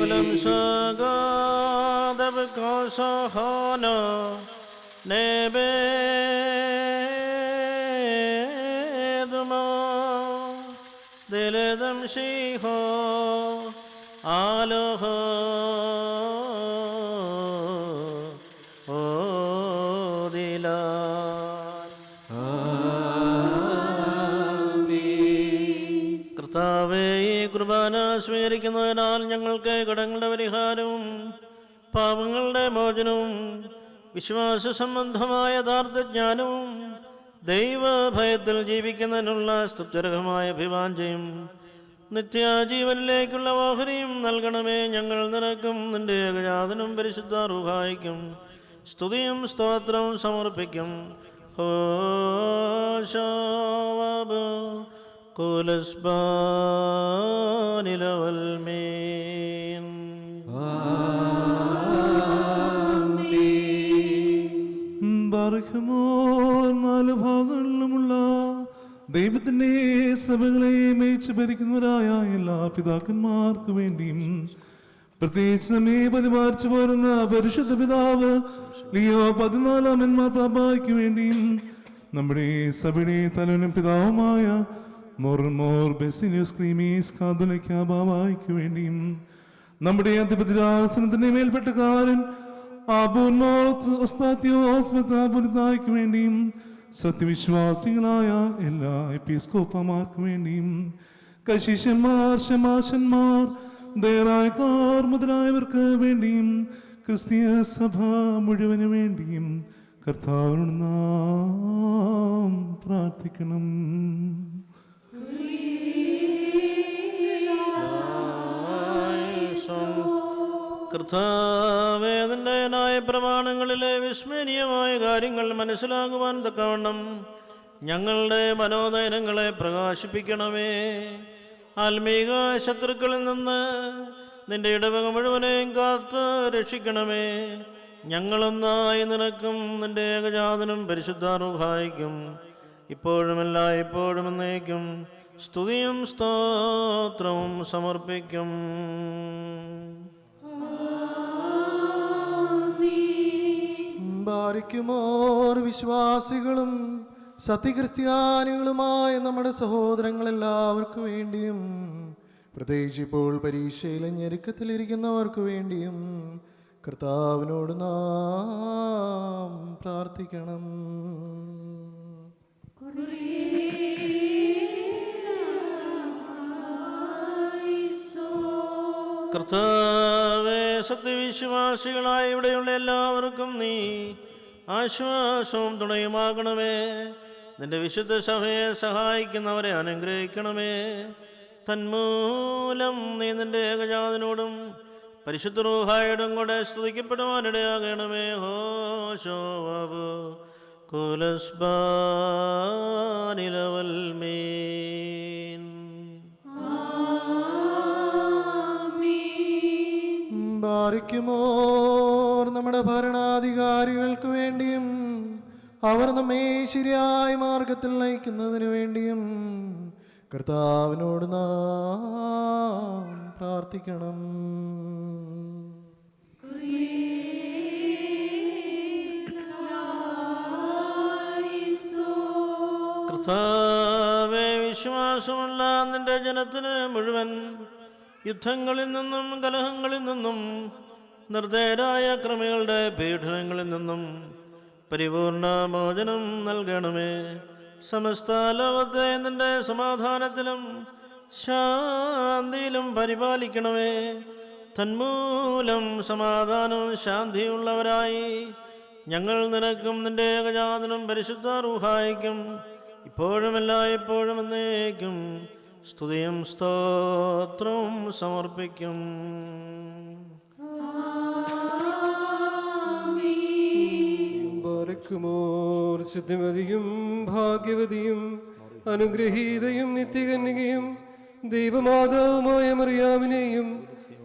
ഉലം സഗാദബ് കാസഹാനോ നെബേ ദിലദം ശീഹോ ആലോഹോ ഓദിലാൻ. കർത്താവേ, ഈ കുർബാന സ്വീകരിക്കുന്നതിനാൽ ഞങ്ങൾക്ക് കടങ്ങളുടെ പരിഹാരവും പാപങ്ങളുടെ മോചനവും വിശ്വാസ സംബന്ധമായ യഥാർത്ഥ ജ്ഞാനവും ദൈവഭയത്തിൽ ജീവിക്കുന്നതിനുള്ള സ്തുത്യർഹമായ അഭിവാഞ്ചയും നിത്യജീവനിലേക്കുള്ള ഓഹരിയും നൽകണമേ. ഞങ്ങൾ നിനക്കും നിന്റെ ഏകജാതനും പരിശുദ്ധ റൂഹായിക്കും സ്തുതിയും സ്തോത്രവും സമർപ്പിക്കും. ഹോശാവബ് കുലസ്ബാനിലവൽമീൻ. ബാറഖ്യമോർ, നാല് ഭാഗങ്ങളിലുമുള്ള ദൈവത്തിന്റെ സഭകളെ മേയിച്ച് ഭരിക്കുന്നവരായ എല്ലാ പിതാക്കന്മാർക്ക് വേണ്ടിയും പ്രത്യേകിച്ച് നമ്മെ പരിപാലിച്ചു പോരുന്ന പരിശുദ്ധ പിതാവ് ലിയോ 14 പാപ്പായ്ക്ക് വേണ്ടിയും നമ്മുടെ സഭയുടെ തലവനും പിതാവുമായ മോർ ബെസിനിയോസ് ക്രീമീസ് കാതോലിക്ക ബാബായ്ക്ക് വേണ്ടിയും നമ്മുടെ അധിപതിരാസനത്തിന്റെ മേൽപ്പെട്ടക്കാരൻ ക്ക് വേണ്ടിയും സത്യവിശ്വാസികളായ എല്ലാ എപ്പിസ്കോപ്പമാർക്ക് വേണ്ടിയും കശിശന്മാർ, ശമാശന്മാർ, ദേറായക്കാർ മുതലായവർക്ക് വേണ്ടിയും ക്രിസ്തീയ സഭ മുഴുവന് വേണ്ടിയും കർത്താവിനോട് നാം പ്രാർത്ഥിക്കണം. കർത്താവേ, നിന്റെ ന്യായപ്രമാണങ്ങളിലെ വിസ്മരണീയമായ കാര്യങ്ങൾ മനസ്സിലാകുവാൻ തക്കവണ്ണം ഞങ്ങളുടെ മനോനയനങ്ങളെ പ്രകാശിപ്പിക്കണമേ. ആത്മീക ശത്രുക്കളിൽ നിന്ന് നിന്റെ ഇടവക മുഴുവനെയും കാത്ത് രക്ഷിക്കണമേ. ഞങ്ങളൊന്നായി നിനക്കും നിന്റെ ഏകജാതനും പരിശുദ്ധ റൂഹായിക്കും ഇപ്പോഴുമല്ല എപ്പോഴും എന്നേക്കും സ്തുതിയും സ്തോത്രവും സമർപ്പിക്കും. ബാരിക്കുമോർ, വിശ്വാസികളും സത്യക്രിസ്ത്യാനികളുമായ നമ്മുടെ സഹോദരങ്ങളെല്ലാവർക്കു വേണ്ടിയും പ്രത്യേകിച്ച് ഇപ്പോൾ പരീക്ഷയിലെ ഞെരുക്കത്തിലിരിക്കുന്നവർക്ക് വേണ്ടിയും കർത്താവിനോട് നാം പ്രാർത്ഥിക്കണം. കർത്താവേ, സത്യവിശ്വാസികളായ ഇവിടെയുള്ള എല്ലാവർക്കും നീ ആശ്വാസവും തുണയുമാകണമേ. നിന്റെ വിശുദ്ധ സഭയെ സഹായിക്കുന്നവരെ അനുഗ്രഹിക്കണമേ. തന്മൂലം നീ നിന്റെ ഏകജാതനോടും പരിശുദ്ധ റൂഹായോടും കൂടെ സ്തുതിക്കപ്പെടുവാനിടയാകണമേ. ഹോശോവബു കുലസ്ബാനിലവൽമീൻ. ബാരിക്കുമോർ നമ്മുടെ ഭരണാധികാരികൾക്ക് വേണ്ടിയും അവർ നമ്മെ ശരിയായ മാർഗത്തിൽ നയിക്കുന്നതിന് വേണ്ടിയും കർത്താവിനോട് നാം പ്രാർത്ഥിക്കണം. കർത്താവേ, വിശ്വാസമുള്ള നിന്റെ ജനത്തിന് മുഴുവൻ യുദ്ധങ്ങളിൽ നിന്നും കലഹങ്ങളിൽ നിന്നും നിർദ്ദയരായ ക്രമികളുടെ പീഡനങ്ങളിൽ നിന്നും പരിപൂർണ മോചനം നൽകണമേ. സമസ്ത ലോകത്തെ നിന്റെ സമാധാനത്തിലും ശാന്തിയിലും പരിപാലിക്കണമേ. തന്മൂലം സമാധാനവും ശാന്തിയുള്ളവരായി ഞങ്ങൾ നിനക്കും നിന്റെ ഏകജാതനും പരിശുദ്ധ റൂഹായിക്കും ഇപ്പോഴും എല്ലായ്പ്പോഴും എന്നേക്കും സ്തുതിയും സ്തോത്രവും സമർപ്പിക്കും. ബാരക്കുമോർ ശുദ്ധിമതിയും ഭാഗ്യവതിയും അനുഗ്രഹീതയും നിത്യകന്യകയും ദൈവമാതാവുമായ മറിയാമിനെയും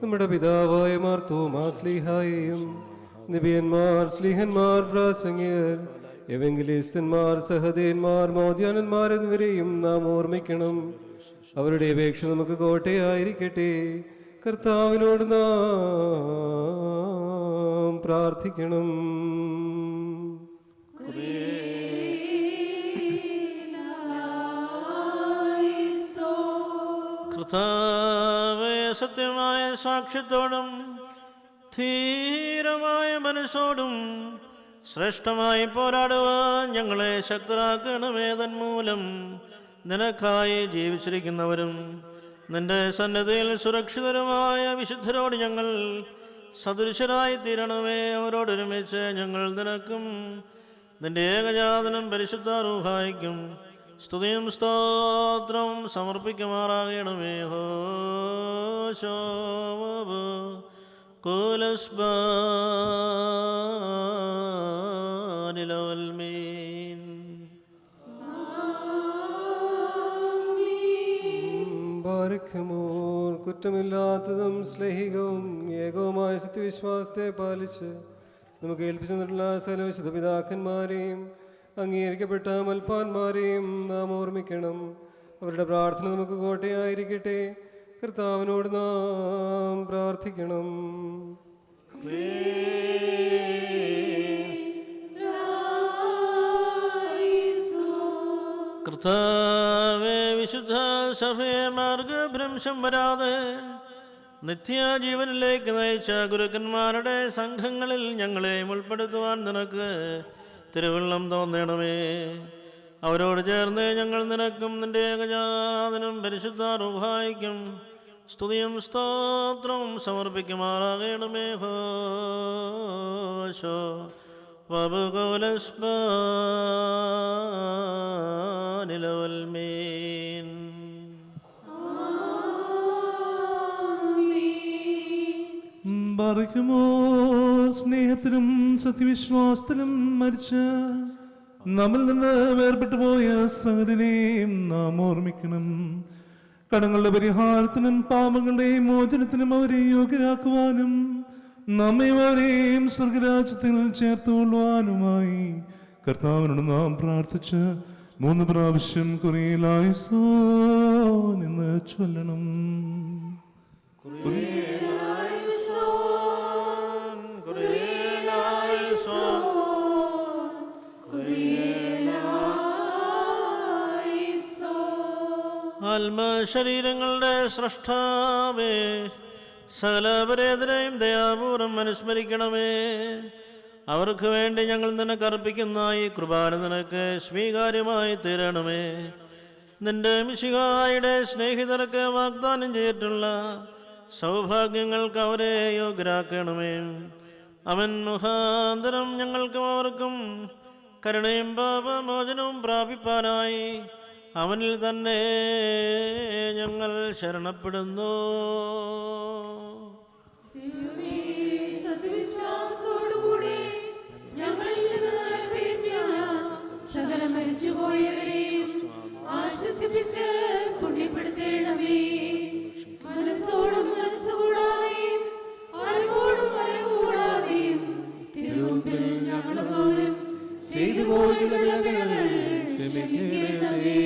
നമ്മുടെ പിതാവായ മാർ തോമാശ്ലീഹായെയും നബിയന്മാർ, സ്ലീഹന്മാർ, പ്രാസംഗികർ, എവെങ്കലിസ്തന്മാർ, സഹദേന്മാർ, മോദ്യാനന്മാർ എന്നിവരെയും നാം ഓർമ്മിക്കണം. അവരുടെ അപേക്ഷ നമുക്ക് കോട്ടയായിരിക്കട്ടെ. കർത്താവിനോട് നാം പ്രാർത്ഥിക്കണം. കർത്താവേ, സത്യമായ സാക്ഷ്യത്തോടും ധീരമായ മനസ്സോടും ശ്രേഷ്ഠമായി പോരാടുവാൻ ഞങ്ങളെ ശക്തരാക്കണമേ. തന്മൂലം നിനക്കായി ജീവിച്ചിരിക്കുന്നവരും നിന്റെ സന്നദ്ധയിൽ സുരക്ഷിതരുമായ വിശുദ്ധരോട് ഞങ്ങൾ സദൃശരായി തീരണമേ. അവരോടൊരുമിച്ച് ഞങ്ങൾ നിനക്കും നിന്റെ ഏകജാതനും പരിശുദ്ധ റൂഹായിക്കും സ്തുതിയും സ്തോത്രവും സമർപ്പിക്കുമാറാകണമേ. ഹോശോവബു കുലസ്ബാനിലവൽമീൻ. ബാരക്കുമോർ കുറ്റമില്ലാത്തതും സ്നേഹികവും ഏകവുമായ സത്യവിശ്വാസത്തെ പാലിച്ച് നമുക്ക് ഏൽപ്പിച്ചിട്ടുള്ള സകല വിശുദ്ധ പിതാക്കന്മാരെയും അംഗീകരിക്കപ്പെട്ട മൽപ്പാന്മാരെയും നാം ഓർമ്മിക്കണം. അവരുടെ പ്രാർത്ഥന നമുക്ക് കോട്ടയായിരിക്കട്ടെ. കർത്താവിനോട് നാം പ്രാർത്ഥിക്കണം. കർത്താവേ, വിശുദ്ധ സഭയെ മാർഗഭ്രംശം വരാതെ നിത്യജീവനിലേക്ക് നയിച്ച ഗുരുക്കന്മാരുടെ സംഘങ്ങളിൽ ഞങ്ങളെയും ഉൾപ്പെടുത്തുവാൻ നിനക്ക് തിരുവള്ളം തോന്നണമേ. അവരോട് ചേർന്ന് ഞങ്ങൾ നിനക്കും നിന്റെ ഏകജാതനും പരിശുദ്ധ റൂഹായിക്കും സ്തുതിയും സ്തോത്രവും സമർപ്പിക്കുമാറാകണമേ. ഹോശോ വബുകൗലസ്ബാനിലവൽമീൻ. ബാരക്കുമോ സ്നേഹത്തിലും സത്യവിശ്വാസത്തിലും മരിച്ച് നമ്മിൽ നിന്ന് വേർപെട്ടു പോയ സകലരെയും നാം ഓർമ്മിക്കണം. കടങ്ങളുടെ പരിഹാരത്തിനും പാപങ്ങളുടെയും മോചനത്തിനും അവരെ യോഗ്യരാക്കുവാനും നമ്മയും അവരെയും സ്വർഗരാജ്യത്തിൽ ചേർത്തുകൊള്ളുവാനുമായി കർത്താവിനോട് നാം പ്രാർത്ഥിച്ച് 3 പ്രാവശ്യം കുറിയലായിസോൻ എന്ന് ചൊല്ലണം. ആത്മശരീരങ്ങളുടെ സ്രഷ്ടാവേ, സകലപരേതരെയും ദയാപൂർവം അനുസ്മരിക്കണമേ. അവർക്ക് വേണ്ടി ഞങ്ങൾ നിനക്ക് അർപ്പിക്കുന്ന ഈ കുർബാന നിനക്ക് സ്വീകാര്യമായി തീരണമേ. നിന്റെ മിശിഹായുടെ സ്നേഹിതർക്ക് വാഗ്ദാനം ചെയ്തിട്ടുള്ള സൗഭാഗ്യങ്ങൾക്ക് അവരെ യോഗ്യരാക്കണമേ. അവൻ മുഖാന്തരം ഞങ്ങൾക്കും അവർക്കും കരുണയും പാപമോചനവും പ്രാപിപ്പാനായി അവനിൽ തന്നെ ഞങ്ങൾ ശരണപ്പെടുന്നു. പോയവരെയും ആശ്വസിപ്പിച്ച് പുണ്യപ്പെടുത്തേണമേ. മനസ്സോടും മനസ്സുകൂടാതെയും അറിവോടും അറിവുകൂടാതെയും തിരുമുമ്പിൽ ഞങ്ങൾ മൗനം ചെയ്തു പോയിട്ടുള്ള പിഴകൾ ക്ഷമിക്കണമേ.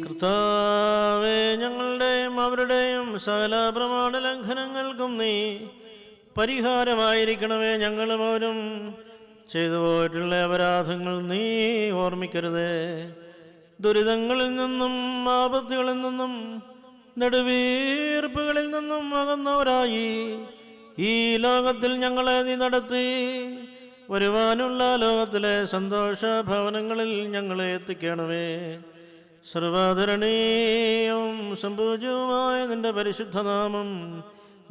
കർത്താവേ, ഞങ്ങളുടെയും അവരുടെയും സകല പ്രമാണ ലംഘനങ്ങൾക്കും നീ പരിഹാരമായിരിക്കണമേ. ഞങ്ങളും അവരും ചെയ്തു പോയിട്ടുള്ള അപരാധങ്ങൾ നീ ഓർമ്മിക്കരുതേ. ദുരിതങ്ങളിൽ നിന്നും ആപത്തുകളിൽ നിന്നും നെടുവീർപ്പുകളിൽ നിന്നും അകന്നവരായി ഈ ലോകത്തിൽ ഞങ്ങളെ നീ നടത്തി വരുവാനുള്ള ലോകത്തിലെ സന്തോഷ ഭവനങ്ങളിൽ ഞങ്ങളെ എത്തിക്കണമേ. സർവ്വധരണീയവും സംപൂജ്യവുമായ നിന്റെ പരിശുദ്ധനാമം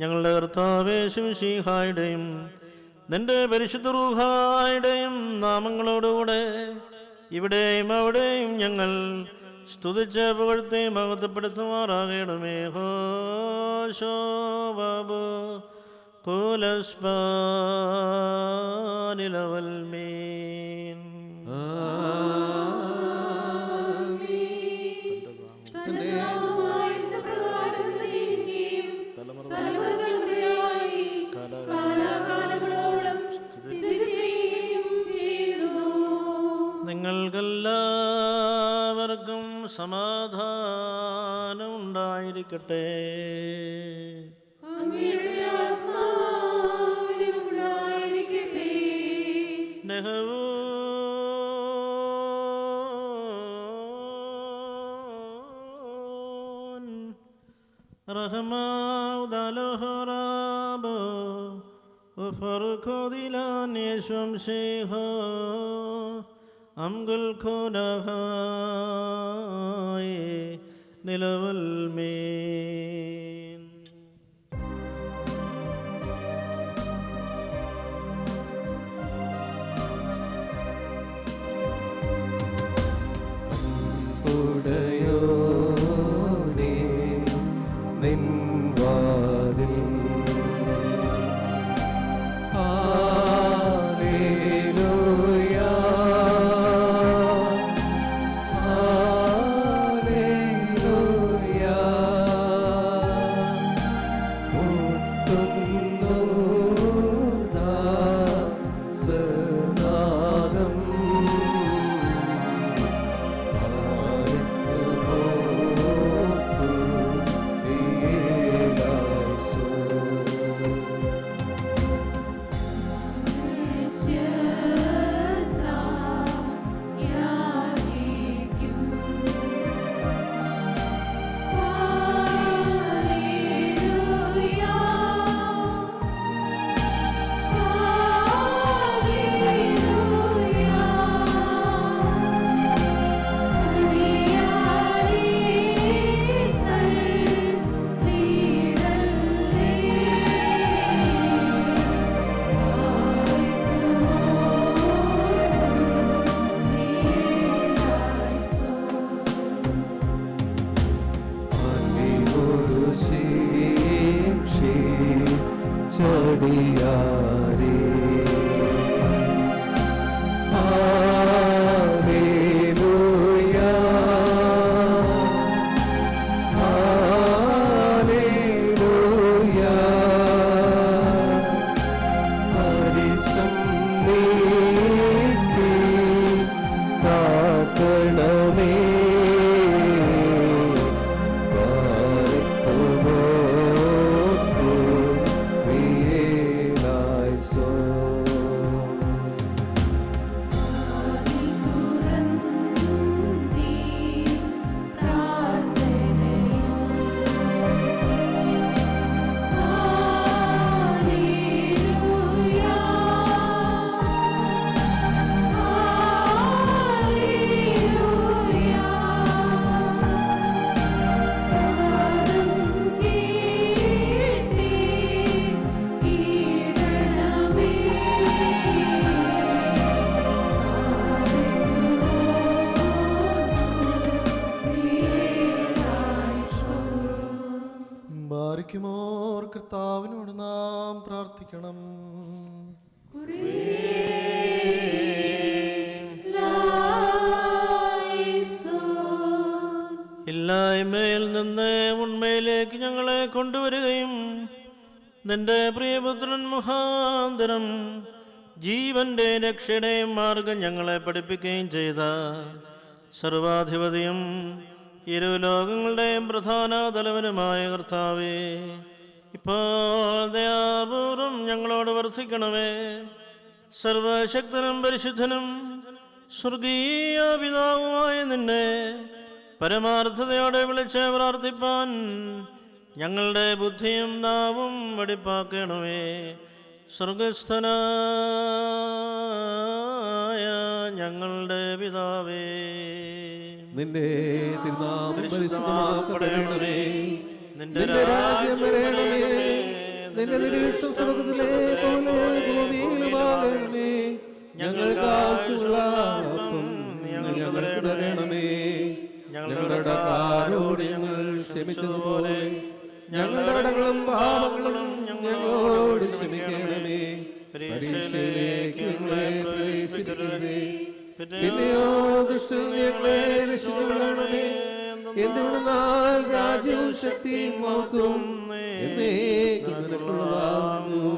ഞങ്ങളുടെ കർത്താവേ ശിവശീഹായുടെയും നിന്റെ പരിശുദ്ധ റൂഹായുടെയും നാമങ്ങളോടുകൂടെ ഇവിടെയും അവിടെയും ഞങ്ങൾ സ്തുതിച്ച് പുകഴ്ത്തി മഹത്വപ്പെടുത്തുമാറാകണമേ. ഹോശോ ബാബു കുലസ്പാനിലവൽമീൻ. നിങ്ങൾക്കെല്ലാവർക്കും സമാധാനം ഉണ്ടായിരിക്കട്ടെ. റഹ്മാഉദലഹറാബ് വഫർഖദിലാൻ യശംശിഹ അംഗുൽ ഖുദഹായി നിലവൽ മീൻ. ഉടയോനേ നിൻ വാതിൽ ഹല്ലേലൂയ ഹല്ലേലൂയ മുത്തുന്നു ദാസനാദം ചടിയാരേ ഹല്ലേലൂയ ഹല്ലേലൂയ ഹരിസം നീക്കി കാക്കണമേ ബാരിക്കുമോർ കർത്താവിനോട് നാം പ്രാർത്ഥിക്കണം. ലായി ഇല്ലായ്മയിൽ നിന്ന് ഉണ്മയിലേക്ക് ഞങ്ങളെ കൊണ്ടുവരികയും നിന്റെ പ്രിയപുത്രൻ മുഖാന്തരം ജീവന്റെ രക്ഷയുടെയും മാർഗം ഞങ്ങളെ പഠിപ്പിക്കുകയും ചെയ്ത സർവാധിപതിയും ഇരു ലോകങ്ങളുടെയും പ്രധാന തലവനുമായ കർത്താവേ, ഇപ്പോൾ ദയാപൂർവം ഞങ്ങളോട് വർദ്ധിക്കണമേ. സർവശക്തനും പരിശുദ്ധനും സ്വർഗീയ പിതാവുമായ നിന്നെ പരമാർത്ഥതയോടെ വിളിച്ച് പ്രാർത്ഥിപ്പാൻ ഞങ്ങളുടെ ബുദ്ധിയും നാവും വെടിപ്പാക്കണമേ. സ്വർഗസ്ഥനായ ഞങ്ങളുടെ പിതാവേ, നിന്റെ തിരുനാമം പരിശുദ്ധമാക്കപ്പെടണമേ. നിന്റെ രാജ്യം വരണമേ. നിന്റെ തിരുവിഷ്ടം സ്വർഗ്ഗത്തിലെ പോലെ ഭൂമിയിലുമാകണമേ. ഞങ്ങൾക്ക് ആവശ്യമുള്ള അപ്പം ഞങ്ങൾക്ക് തരണമേ. ഞങ്ങളുടെ കടക്കാരോട് ഞങ്ങൾ ക്ഷമിച്ചതുപോലെ ഞങ്ങളുടെ കടങ്ങളും പാപങ്ങളും ഞങ്ങളോട് ക്ഷമിക്കണമേ. പരീക്ഷയിലേക്ക് ഞങ്ങളെ പ്രവേശിപ്പിക്കരുതേ, പിന്നെയോ ദുഷ്ടനിൽ നിന്ന് ഞങ്ങളെ രക്ഷിച്ചുകൊള്ളണമേ. എന്തുകൊണ്ടെന്നാൽ രാജ്യവും ശക്തിയും മഹത്വവും എന്നേക്കും നിനക്കുള്ളതാകുന്നു.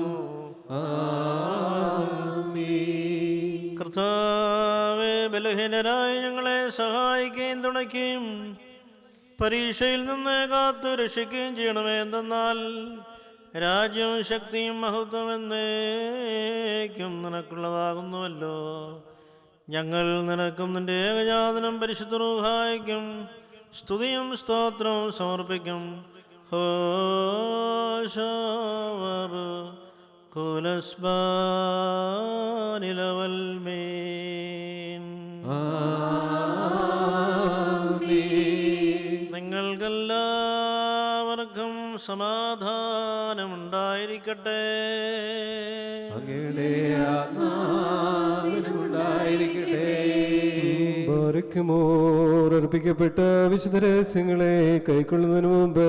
ആമേൻ. കർത്താവേ, ബലഹീനരായി ഞങ്ങളെ സഹായിക്കുകയും തുണയ്ക്കുകയും പരീക്ഷയിൽ നിന്ന് കാത്തു രക്ഷിക്കുകയും ചെയ്യണമേ. എന്തെന്നാൽ രാജ്യവും ശക്തിയും മഹത്വം എന്നേക്കും നിനക്കുള്ളതാകുന്നുവല്ലോ. ഞങ്ങൾ നിനക്കും നിന്റെ ഏകജാതനം പരിശുദ്ധ റൂഹായിക്കും സ്തുതിയും സ്തോത്രവും സമർപ്പിക്കും. ഹോശാവബ് കുലസ്ബാനിലവൽമീൻ. നിങ്ങൾക്കെല്ലാവർക്കും സമാധാനമുണ്ടായിരിക്കട്ടെ. അങ്ങയുടെ ആത്മാവിനുണ്ടായിരിക്കട്ടെ. അർപ്പിക്കപ്പെട്ട വിശുദ്ധ രഹസ്യങ്ങളെ കൈക്കൊള്ളുന്നതിന് മുമ്പ്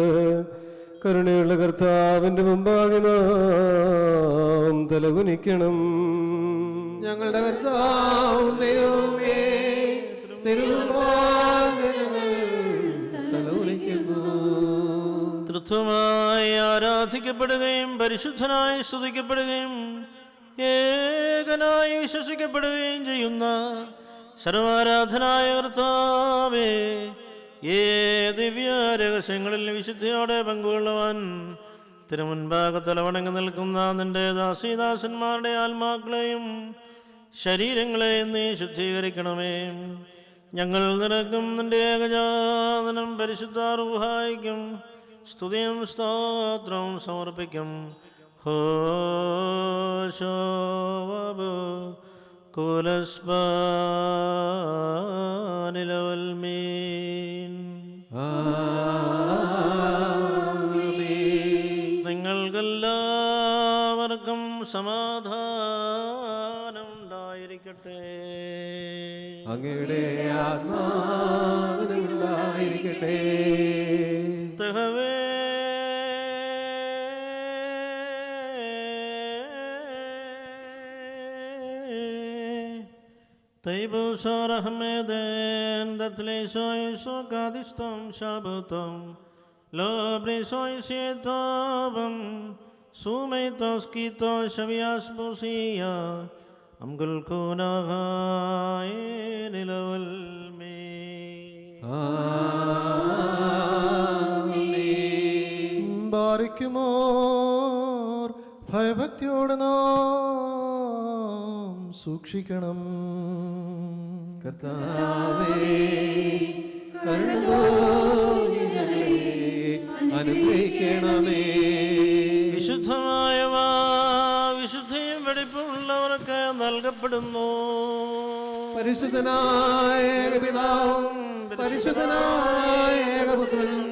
കരുണയുള്ള കർത്താവിന്റെ മുമ്പാകെ നാം തലകുനിക്കണം. ഞങ്ങളുടെ കർത്താവ് ദൈവമേ, തിരുമുമ്പാകെ ഞങ്ങൾ തലകുനിക്കുന്നു. തൃത്വമായി ആരാധിക്കപ്പെടുകയും പരിശുദ്ധനായി സ്തുതിക്കപ്പെടുകയും ഏകനായി വിശ്വസിക്കപ്പെടുകയും ചെയ്യുന്ന സർവാരാധനായ കർത്താവേ, ദിവ്യ രഹസ്യങ്ങളിൽ വിശുദ്ധിയോടെ പങ്കുകൊള്ളുവാൻ തിരുമുൻപാകെ തലവണങ്ങി നിൽക്കുന്ന നിന്റെ ദാസീദാസന്മാരുടെ ആത്മാക്കളെയും ശരീരങ്ങളെയും നീ ശുദ്ധീകരിക്കണമേ. ഞങ്ങൾ നിനക്കും നിന്റെ ഏകജാതനം പരിശുദ്ധ റൂഹായിക്കും സ്തുതിയും സ്തോത്രവും സമർപ്പിക്കും. ഹോശോവബ് കുലസ്ബാനിലവൽമീൻ. നിങ്ങൾക്കെല്ലാവർക്കും സമാധാനം ഉണ്ടായിരിക്കട്ടെ. അങ്ങയുടെ ആത്മാവിനുണ്ടായിരിക്കട്ടെ. തഹവേ Teibusor Ahmeden, that lesoy so gadistom shabutom, lobrisoy sietovam, sumeitos kito shavias busia, amgul kunavai nilavalme. ആമേൻ. ബാരിക്കുമോർ ഭയഭക്തിയോടെ നാം സൂക്ഷിക്കണം. കർത്താവേ, കരുണ തോന്നി ഞങ്ങളെ അനുഗ്രഹിക്കണമേ. വിശുദ്ധമായവ വിശുദ്ധിയും വെടിപ്പുള്ളവർക്ക് നൽകപ്പെടുന്നു. പരിശുദ്ധനായ ഏകപിതാവും പരിശുദ്ധനായ ഏകപുത്രനും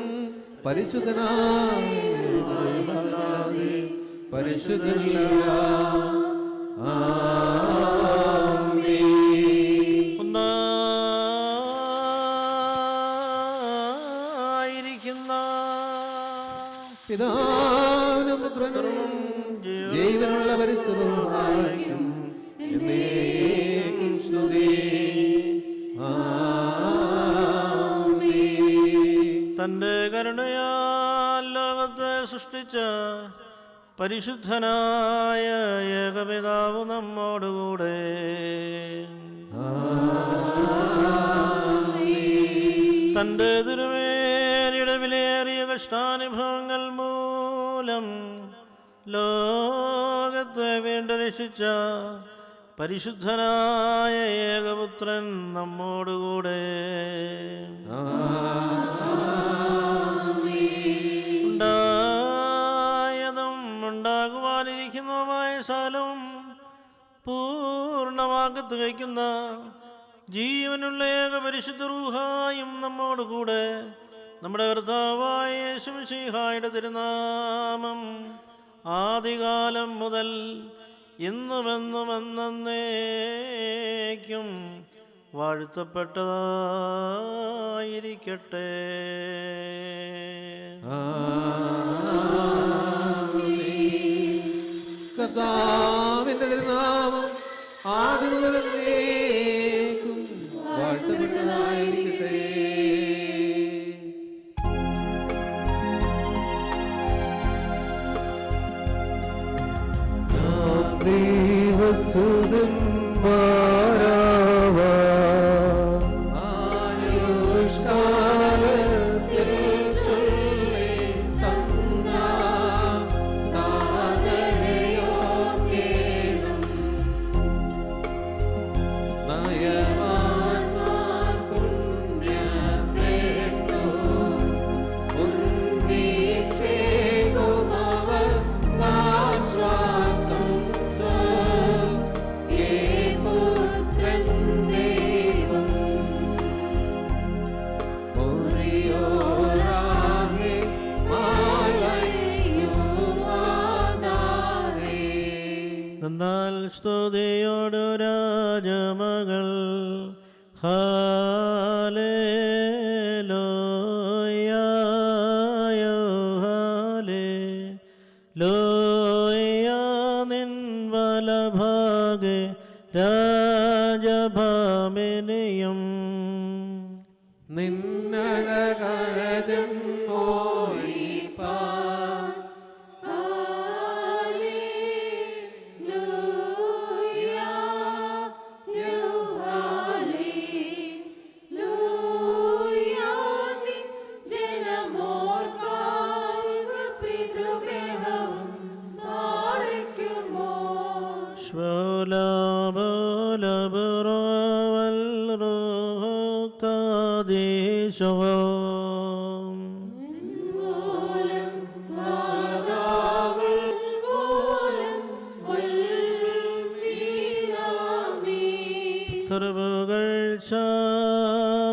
പരിശുദ്ധനായ ഏകപുത്രനുമല്ലാതെ പരിശുദ്ധനില്ല. ഒന്നായിരിക്കുന്ന പിതാവിനും പുത്രനും ജീവനുള്ള പരിശുദ്ധനും എന്നേക്കും സ്തുതി. ആമേൻ. തൻ്റെ കരുണയാൽ ലോകത്തെ സൃഷ്ടിച്ച പരിശുദ്ധനായ ഏകപിതാവ് നമ്മോടുകൂടെ. തൻ്റെ തിരുമേനിയുടെ വിലയേറിയ കഷ്ടാനുഭവങ്ങൾ മൂലം ലോകത്തെ വീണ്ടും രക്ഷിച്ച പരിശുദ്ധനായ ഏകപുത്രൻ നമ്മോടുകൂടെ. ഉണ്ടായതും ഉണ്ടാകുവാനിരിക്കുന്നതുമായ സകലവും പൂർണ്ണമാക്കി തികയ്ക്കുന്ന ജീവനുള്ള ഏക പരിശുദ്ധ റൂഹായും നമ്മോടുകൂടെ. നമ്മുടെ കർത്താവായ യേശു മിശിഹായുടെ തിരുനാമം ആദികാലം മുതൽ ഇന്നുമെന്നും എന്നേക്കും വാഴ്ത്തപ്പെട്ടതായിരിക്കട്ടെ. കർത്താവിന്റെ തിരുനാമം ആദ്യം മുതൽ എന്നേക്കും വാഴ്ത്തപ്പെട്ടതായിരിക്കട്ടെ. ദൈവസുതൻ ആയുഷ്കാലത്തിൽ ചൊല്ലി തന്ന താതനയോർക്കേണം. നയവാന്മാർ പുണ്യപ്പെട്ടു ഒന്നിച്ചേകുമവർ ആശ്വാസം പുത്രൻ ദൈവം ഒരിയോരാകെ മാറയുവാതാരേ. എന്നാൽ സ്തുതിയോടു രാജമകൾ ഹാലേലൂയ ഹാലേലൂയ. നിൻ വലഭാഗെ രാജഭാമിനിയും നിന്നഴകരജം പോയിപ്പാൻ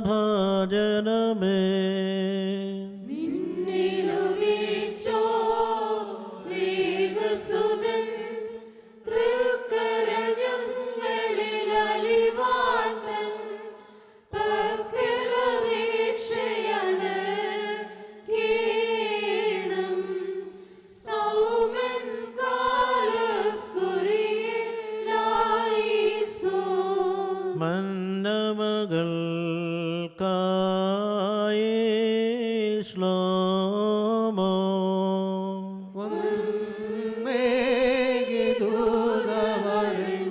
ഭാജനമേ മന്നമകൾ ശ്ലോമോ മേഘദൂതവരൻ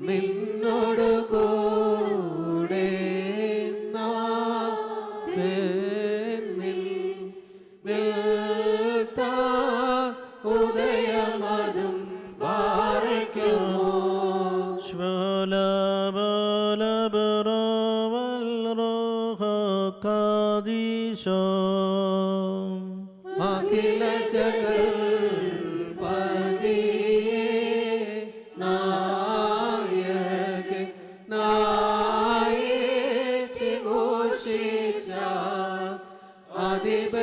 നിന്നോട് കൂടെ ഉദയമതും പാറയ്ക്കുമോ അഖില ജഗൽപതിയേ നായകൻ നായകി ഘോഷിച്ച അതിബഹുമാനിച്ചു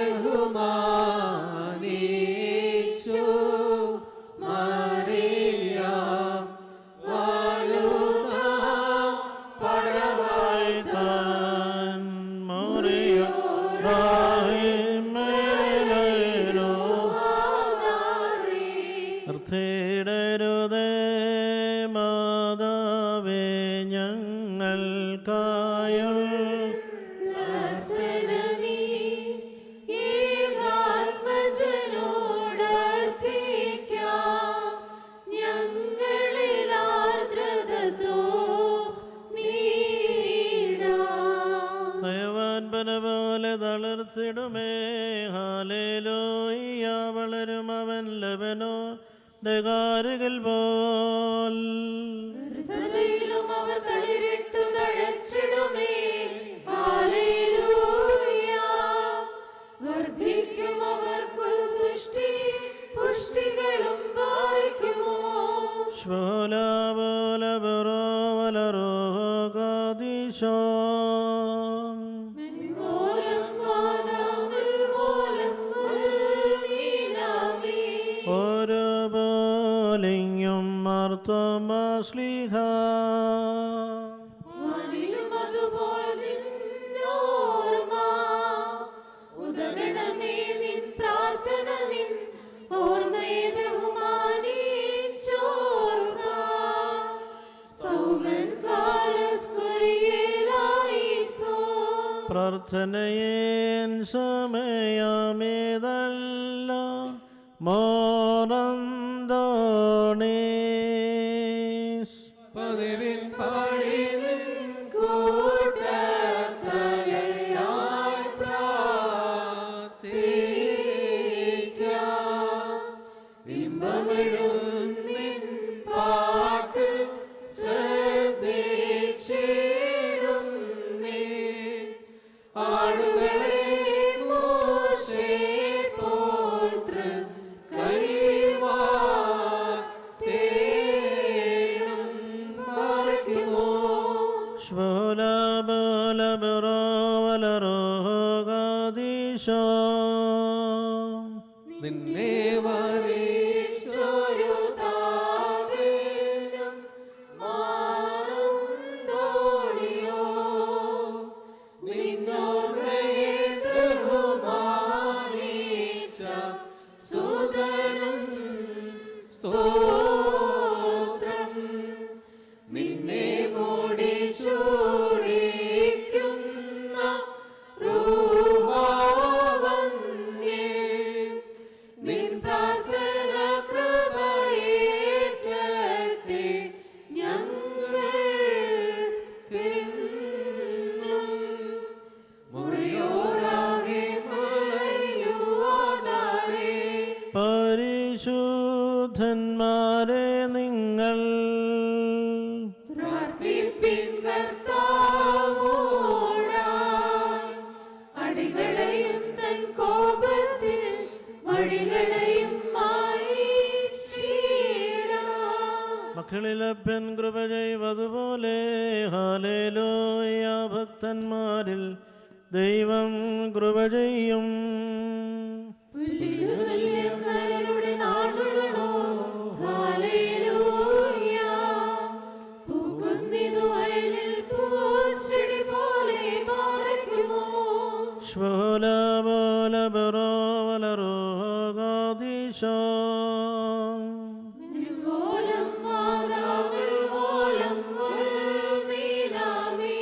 മറിയാം വാഴുതാം പടവാഴ്ത്താൻ മോറിയോ ർത്തിടരുതേ മാതാവേ ഞങ്ങൾക്കായുള്ള തളിർത്തിടുമേ. ഹല്ലേലൂയ വളരും അവൻ ലബനോ ഡകാരുകൾ പോൽ. വൃദ്ധതയിലും അവർ തളിരിട്ടു തഴച്ചിടുമേ. ഹല്ലേലൂയ വർദ്ധിക്കും അവർക്കു തുഷ്ടി പുഷ്ടികളും പാലിക്കുമോ. ശ്വലാബോലബറോവലരോഗാദീശോ ഓരോപോലിങ്ങും മർത്തോമാശ്ലീഹ ഉദഗണമേ നിൻ പ്രാർത്ഥന നിൻ ഓർമ്മയെ ബഹുമാനിച്ചോർക. സൗമൻ കാലസ്കുരിയേലായിസോ പ്രാർത്ഥനയേൻ സമയമേതല്ല മോറന്തോണീസ്. പതിവിൻ പാടി നിൻ കൂട്ടത്തലയായി പ്രാർത്ഥിക്കാം. ബിംബമിഴും നിൻ പാട്ട് ശ്രദ്ധിച്ചിടും നീ. ആടുകളെ മോശെ പോൽ കൈവാട്ടേണം പാലിക്കുമോ. ശ്വലാബോലബറോവലരോഗാദീശോ നിന്നെ വരിച്ചൊരു താതനും മാറും തോണിയോസ്. നിന്നോർമ്മയെ ബഹുമാനിച്ച സുതനും സ്തോത്രം. നിന്നെ മൂടി ചൂടിക്കുന്ന റൂഹാവന്യേ. നിൻ പ്രാർത്ഥന കൃപയേറ്റട്ടെ ഞങ്ങൾക്കെന്നും. മുറിയോറാകെ മലയുവാതാരേ. പരിശുദ്ധന്മാരെ നിങ്ങൾ പ്രാർത്ഥിപ്പിൻ കർത്താവോടായി. അടികളെയും തൻ കോപത്തിൽ വഴികളെയും മായിച്ചിടാം. മക്കളിലപ്പൻ കൃപ ചെയ്വതുപോലെ ഹല്ലേലൂയ ഭക്തന്മാരിൽ ദൈവം കൃപ ചെയ്യും. പുല്ലിനുതുല്യം നരരുടെ നാടുകളോ. ഹല്ലേലൂയ പൂക്കുന്നിതു വയലിൽ പൂച്ചെടി പോലെ പാർക്കുമോ. ശ്വലാബോലബറോവലരോഗാദീശോ ഓലം മാതാവിൽ ഓലം ഉൾമീനാമേ.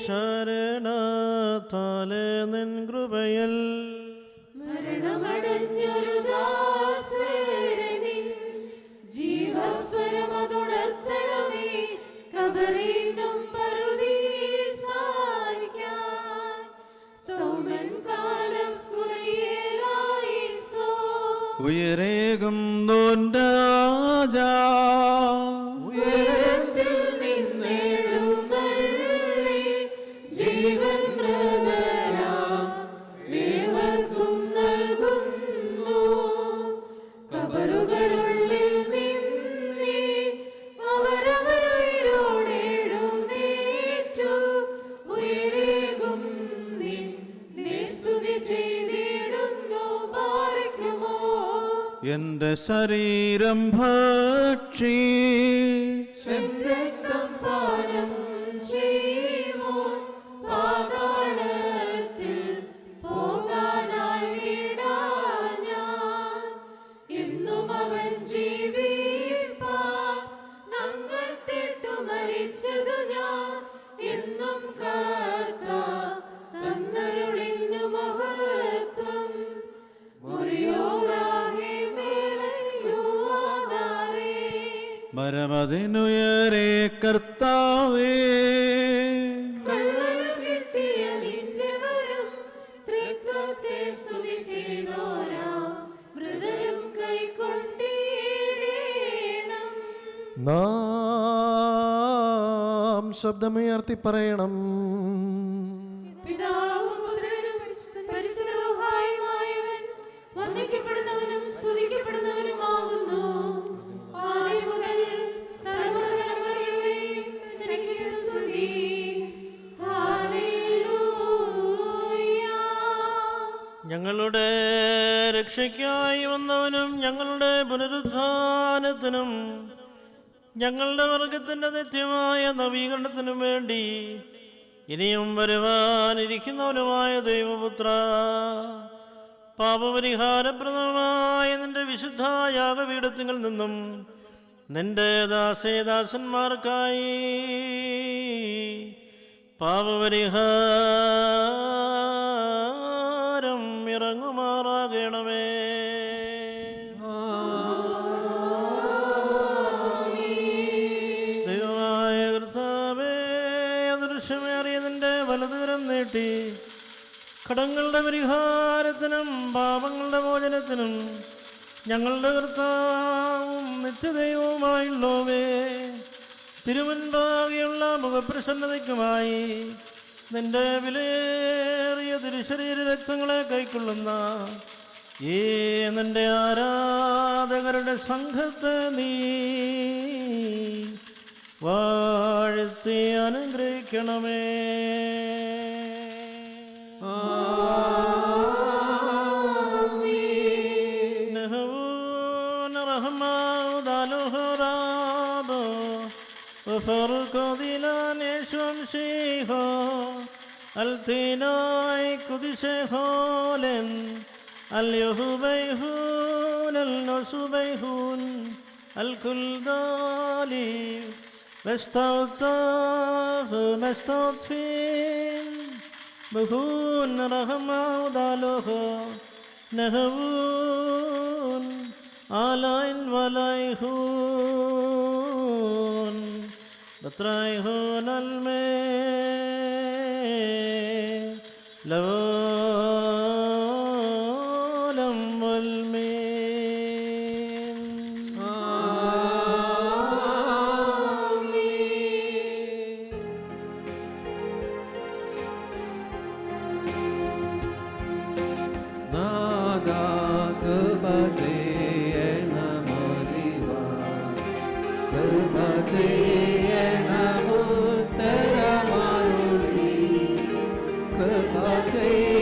ശരണത്താലെ നിൻ കൃപയിൽ മരണമടഞ്ഞൊരു ദാസരനിൻ ജീവസ്വരമതുണർത്തണമേ. കബറീന്നും പറുദീസായ്ക്കായി. സൗമൻ കാലസ്കുരിയേലായിസോ ഉയരേകും രാജാ ഉയരത്തിൽ നിന്നെഴുന്നള്ളി ജീവൻ മൃതരാം ഏവർക്കും നൽകുന്നു. കബറുകളുള്ളിൽ നിന്നേ അവരവരുയിരോടെഴുന്നേറ്റു. ഉയരേകും നിന്നെ സ്തുതി ചെയ്തിടുന്നു. പാർക്കുമോ. എന്റെ ശരീരം ഭക്ഷി രക്തം പാനം ചെയ്യുമോൻ പാതാളത്തിൽ പോകാനായി വിടാൻ ഞാൻ. എന്നും അവൻ ജീവിപ്പാൻ അംഗത്തിട്ടു മരിച്ചതു ഞാൻ. എന്നും കർത്താവ് തന്നരുളിന്നു മഹത്വം. മുറിയോറാകെ മേലയുവാതാരേ. മരമതിനുയരേ കർത്താവേ കള്ളനു കിട്ടിയ നിന്റെ വരം ദൈവത്തെ സ്തുതി ചെയ്തോരാം മൃതരും കൈക്കൊണ്ടിടേണം. നാം ശബ്ദമുയർത്തി പറയണം. പിതാവും പുത്രനും പരിശുദ്ധ റൂഹായുമായവൻ വന്ദിക്കപ്പെടുന്നവനും സ്തുതിക്കപ്പെടുന്നവനുമാകുന്നു. ആദ്യം മുതൽ തലമുറ തലമുറകൾ വരെയും നിനക്ക് സ്തുതി. ഹല്ലേലൂയ. ഞങ്ങളുടെ രക്ഷയ്ക്കായി വന്നവനും ഞങ്ങളുടെ പുനരുത്ഥാനത്തിനും ഞങ്ങളുടെ വർഗത്തിൻ്റെ നിത്യമായ നവീകരണത്തിനും വേണ്ടി ഇനിയും വരുവാനിരിക്കുന്നവനുമായ ദൈവപുത്ര, പാപപരിഹാരപ്രദമായ നിന്റെ വിശുദ്ധ യാഗപീഠത്തിൽ നിന്നും നിന്റെ ദാസേദാസന്മാർക്കായി പാപപരിഹാരം ഇറങ്ങുമാറാകണമേ. ദൈവമായ കർത്താവേ, അദൃശ്യമേറിയതിൻ്റെ വലതുകരം നീട്ടി കടങ്ങളുടെ പരിഹാരത്തിനും പാപങ്ങളുടെ മോചനത്തിനും ഞങ്ങളുടെ കർത്താവും നിത്യദൈവവുമായുള്ളവേ, തിരുമുൻപാകെയുള്ള മുഖപ്രസന്നതയ്ക്കുമായി നിന്റെ വിലയേറിയ തിരുശരീര രക്തങ്ങളെ കൈക്കൊള്ളുന്ന ഈ നിന്റെ ആരാധകരുടെ സംഘത്തെ നീ വാഴ്ത്തി അനുഗ്രഹിക്കണമേ. التيناي قدس خالن اليهبيهون النصبيهون الكل دالي مستوطف مستوطفين بهون رحمة ودالوه نهون آلين ولايهون بطرايهون لولم والمين. നാദാ കൃപ ചെയ്യണമോദിവാ, കൃപ ചെയ്യണമുത്തരമരുളി, കൃപ ചെയ്യ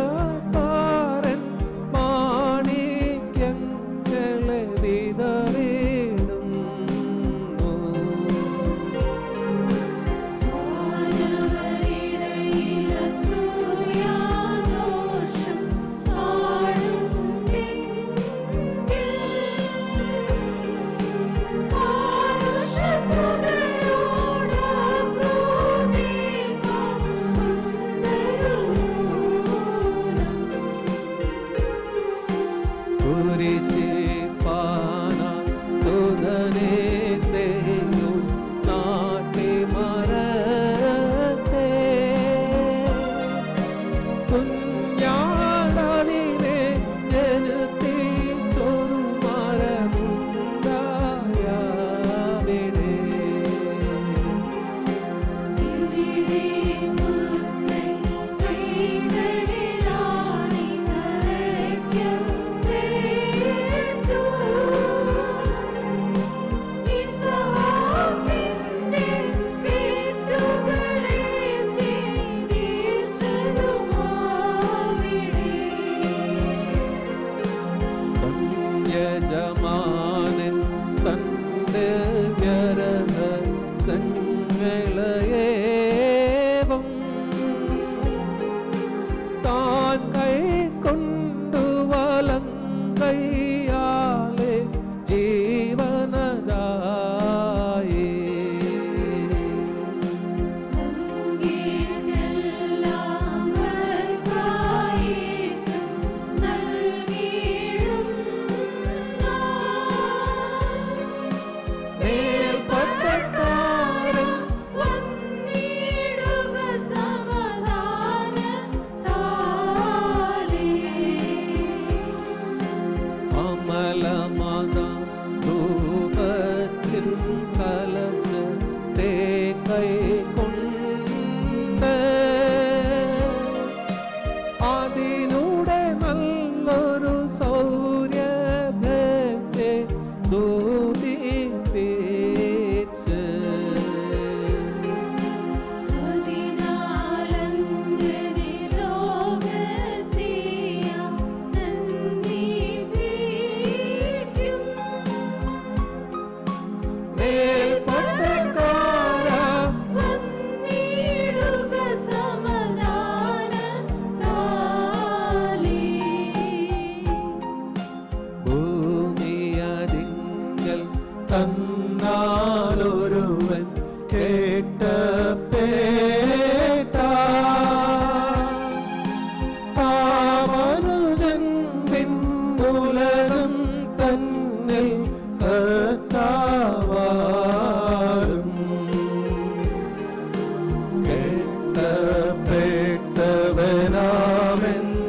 പട്ടക്കാരൻ മാണിക്യങ്ങളെ വിതറിടുന്നു. കുരിശിപ്പാന സുധനെ തെയ്യു നാട്ടിമരത്തെ കുഞ്ഞാടതിനെ ജനത്തിച്ചൊരു മരമുണ്ടായവിടെ. യജമാനൻ തന്റെ വ്യരഹ സങ്ങളയേവം താൻ കൈക്കൊണ്ടു വലം കൈയാലെ ജീവനദായേ. മേൽപ്പട്ടക്കാരൻ അമലമത രൂപത്തിൻ കലശത്തെ കൈക്കൊണ്ട് അതിനൂടെ നല്ലൊരു സൗര്യഭത്തെ ദൂതിപ്പിച്ച് മേൽപ്പട്ടക്കാര ഭൂമിയതിങ്കൽ തന്നാലൊരുവൻ കേട്ടപ്പേട്ട മനുജൻ പിന്നുലകം തന്നിൽ കർത്താവാലും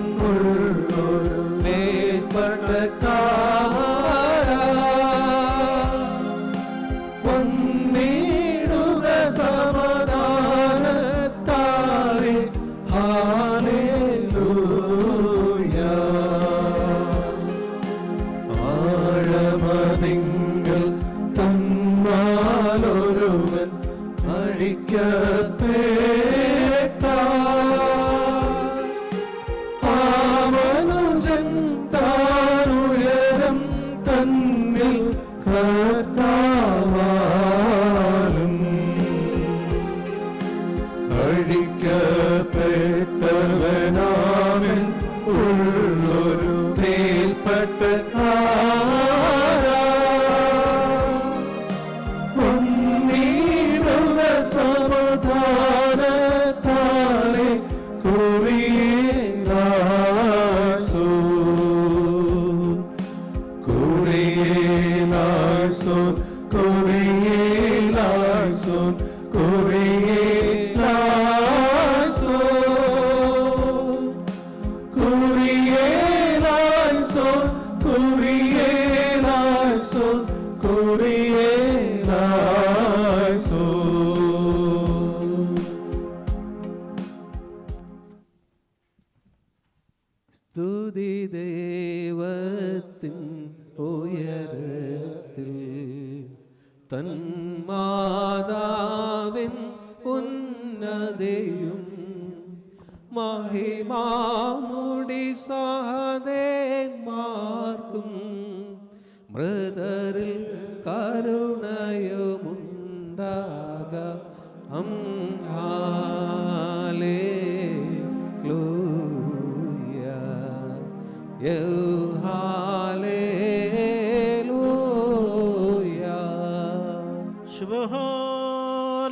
കേട്ടപ്പെട്ടവനാമെന്നുള്ളൊരു മേൽപ്പട്ടക്കാര വന്നിടുക സമാധാനത്താലെ ഹല്ലേലൂയ. ആഴമതിങ്കൽ തന്നാലൊരുവൻ അഴിക്കപ്പെട്ട മനുജൻ താനുയരം തന്നിൽ കർത്താവാലും അഴിക്കപ്പെട്ടവനാമൻ ഉള്ളൊരു മേൽപ്പട്ടക്കാര വന്നിടുക സമാധാനത്താലെ കുറിയേലാസോ കുറിയേലാസോ കുറിയേലാസോ കുറിയേലാസോ കുറിയേലാസോ കുറിയേലാസോ കുറിയേലാസോ. സ്തുതി ദൈവത്തിൻ ഉയരത്തിൽ തന്മാതാ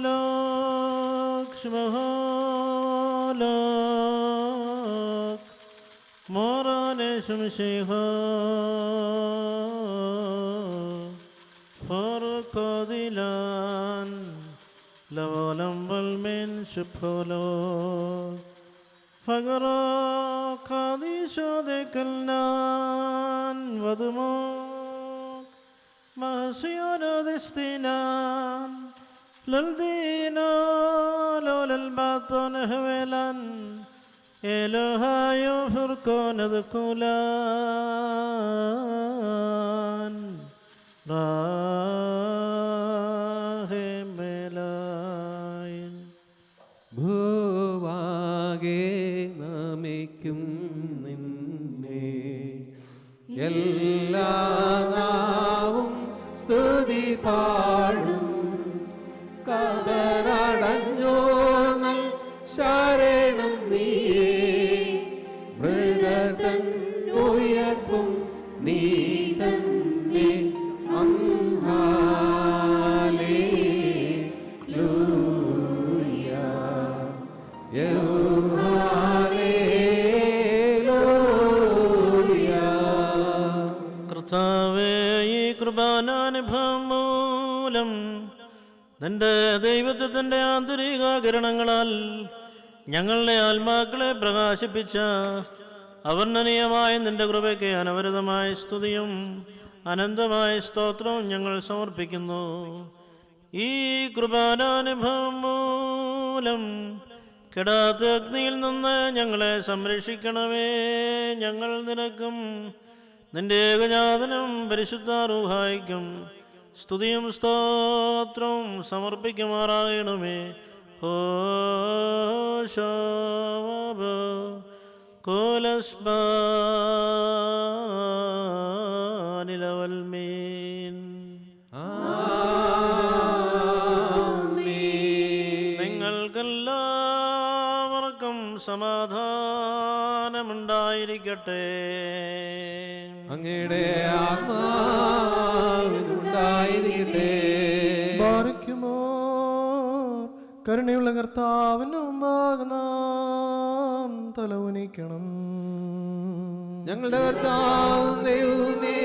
Shubholok, Shubholok, Morane Shumsheha, Farukodilan, Lavolam Balmin Shubholok, Fagara Kadisho de Kalnan, Vadumok, Mahasiona Destinan, Laldina, Lolal Baton Havelan, Elohayo Furkona the Kulan, Rahemelain. ഭൂവാകെ നമിക്കും നിന്നെ എല്ലാ നാവും സ്തുതി പാടും കബറടഞ്ഞോർന്നൽ ശരണം നീയേ മൃഗതൻ ഉയർപ്പും നീ തന്നെ കർത്താവേ, ഈ കൃപാനാനുഭവം മൂലം നിന്റെ ദൈവത്വത്തിൻ്റെ ആന്തരിക കിരണങ്ങളാൽ ഞങ്ങളുടെ ആത്മാക്കളെ പ്രകാശിപ്പിച്ച അവർണ്ണനീയമായ നിന്റെ കൃപയ്ക്ക് അനവരതമായ സ്തുതിയും അനന്തമായ സ്തോത്രവും ഞങ്ങൾ സമർപ്പിക്കുന്നു. ഈ കൃപാനാനുഭവം മൂലം കെടാത്ത അഗ്നിയിൽ നിന്ന് ഞങ്ങളെ സംരക്ഷിക്കണമേ. ഞങ്ങൾ നിനക്കും നിന്റെ ഏകജാതനും പരിശുദ്ധ റൂഹായിക്കും സ്തുതിയും സ്തോത്രവും സമർപ്പിക്കുമാറാകണമേ. കോലസ്ബാനിലവൽമീൻ. നിങ്ങൾക്കെല്ലാവർക്കും സമാധാനമുണ്ടായിരിക്കട്ടെ. അങ്ങയുടെ ആത്മാവിനുണ്ടായിരിക്കട്ടെ. ബാരക്കുമോ കരുണയുള്ള കർത്താവിന് മുമ്പാകെ നാം തലവുനിക്കണം. ഞങ്ങളുടെ കർത്താവും ദൈവമേ,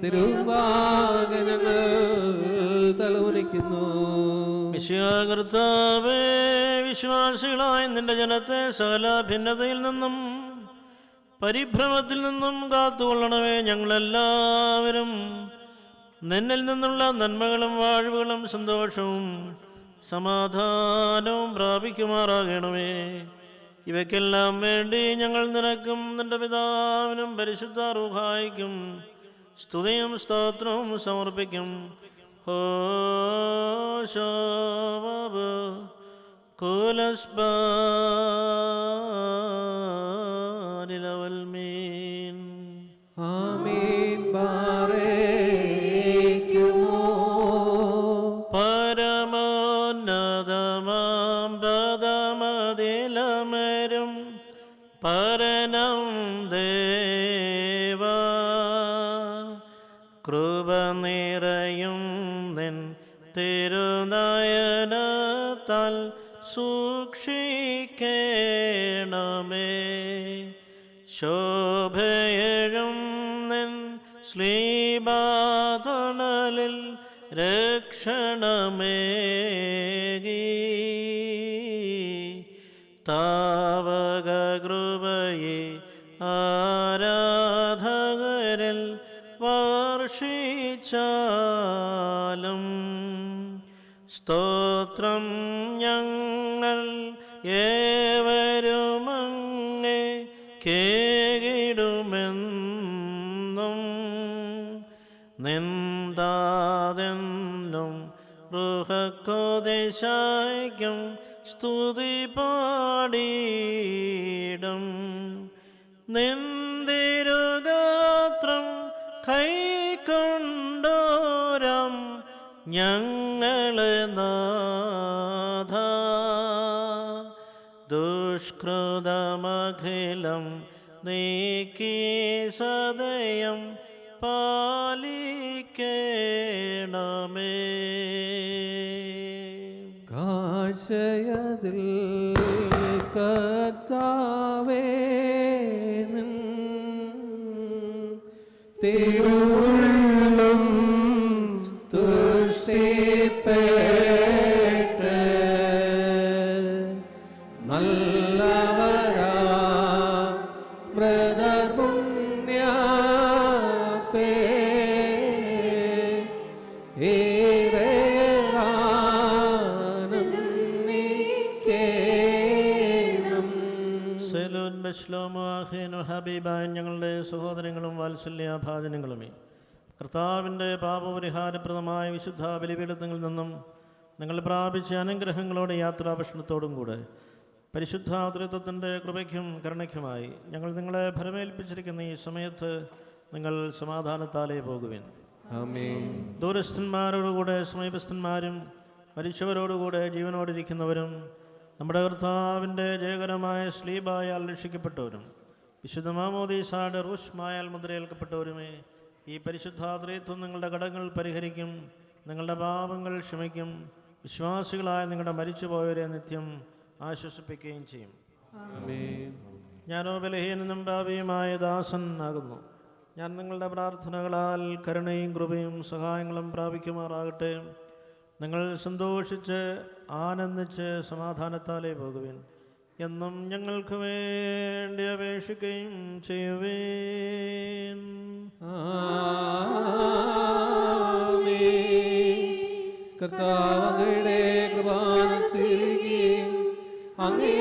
തിരുമുമ്പാകെ ഞങ്ങൾ തലവുനിക്കുന്നു. മിശിഹാ കർത്താവേ, വിശ്വാസികളായ നിന്റെ ജനത്തെ സകല ഭിന്നതയിൽ നിന്നും പരിഭ്രമത്തിൽ നിന്നും കാത്തുകൊള്ളണമേ. ഞങ്ങളെല്ലാവരും നിന്നിൽ നിന്നുള്ള നന്മകളും വാഴ്വുകളും സന്തോഷവും സമാധാനവും പ്രാപിക്കുമാറാകണമേ. ഇവയ്ക്കെല്ലാം വേണ്ടി ഞങ്ങൾ നിനക്കും നിന്റെ പിതാവിനും പരിശുദ്ധ റൂഹായിക്കും സ്തുതിയും സ്തോത്രവും സമർപ്പിക്കും. കോലസ്ബാനിലവൽമീൻ. ആമീൻ. ബാരേക്കുമോ പരമോന്നതമാം പദമതിലമരും പരനം ദേവ കൃപ നിറയും നിൻ തിരുനയനത്താൽ സൂക്ഷിക്കണമേ. ശോഭയഴും നിൻ ശ്ലീബാതണലിൽ രക്ഷണമേകി താവക കൃപയെ ആരാധകരിൽ വർഷിച്ചാലും സ്തോത്രം ഞങ്ങൾ ഏവരുമങ്ങേ കേകിടുമെന്നും നിന്ദാതെന്നും റുഹക്കോദേശായിക്കും സ്തുതി പാടിയിടും. നിന്തിരുഗാത്രം കൈക്കൊണ്ടോരം ഞങ്ങളെ നാഥ ദുഷ്കൃതമഖിലം നീക്കി സദയം പാലിക്കേണമേ. കാഴ്ചയതിൽ കർത്താവേ നിൻ തിരുവുള്ളം തുഷ്ടിപ്പേട്ട് നല്ലവരാ മൃതപുണ്യാപേ ഹബീബായ ഞങ്ങളുടെ സഹോദരങ്ങളും വാത്സല്യഭാജനങ്ങളുമേ, കർത്താവിൻ്റെ പാപപരിഹാരപ്രദമായ വിശുദ്ധ ബലിപീഠത്തിൽ നിന്നും നിങ്ങൾ പ്രാപിച്ച അനുഗ്രഹങ്ങളോടെ യാത്രാഭക്ഷണത്തോടും കൂടെ പരിശുദ്ധ ത്രിത്വത്തിൻ്റെ കൃപയ്ക്കും കരുണയ്ക്കുമായി ഞങ്ങൾ നിങ്ങളെ ഭരമേൽപ്പിച്ചിരിക്കുന്ന ഈ സമയത്ത് നിങ്ങൾ സമാധാനത്താലേ പോകുവിൻ. ആമേൻ. ദൂരസ്ഥന്മാരോടുകൂടെ സമീപസ്ഥന്മാരും മരിച്ചവരോടുകൂടെ ജീവനോടിരിക്കുന്നവരും നമ്മുടെ കർത്താവിൻ്റെ ജയകരമായ സ്ലീബായാൽ രക്ഷിക്കപ്പെട്ടവരും വിശുദ്ധ മാമോദീസായുടെ റൂഷ്മായാൽ മുദ്രയേൽക്കപ്പെട്ടവരുമേ, ഈ പരിശുദ്ധ ത്രിത്വം നിങ്ങളുടെ കടങ്ങൾ പരിഹരിക്കും, നിങ്ങളുടെ പാപങ്ങൾ ക്ഷമിക്കും, വിശ്വാസികളായ നിങ്ങളുടെ മരിച്ചുപോയവരെ നിത്യം ആശ്വസിപ്പിക്കുകയും ചെയ്യും. ആമേൻ. ഞാനോ ബലഹീനനും പാപിയുമായ ദാസൻ ആകുന്നു. ഞാൻ നിങ്ങളുടെ പ്രാർത്ഥനകളാൽ കരുണയും കൃപയും സഹായങ്ങളും പ്രാപിക്കുമാറാകട്ടെ. നിങ്ങൾ സന്തോഷിച്ച് ആനന്ദിച്ച് സമാധാനത്താലേ പോകുവിൻ. എന്നും ഞങ്ങൾക്ക് വേണ്ടി അപേക്ഷിക്കുകയും ചെയ്യുവേൻ. കർത്താവ് അങ്ങയുടെ കൃപാന സ്വീകരിക്കുകയും അങ്ങയുടെ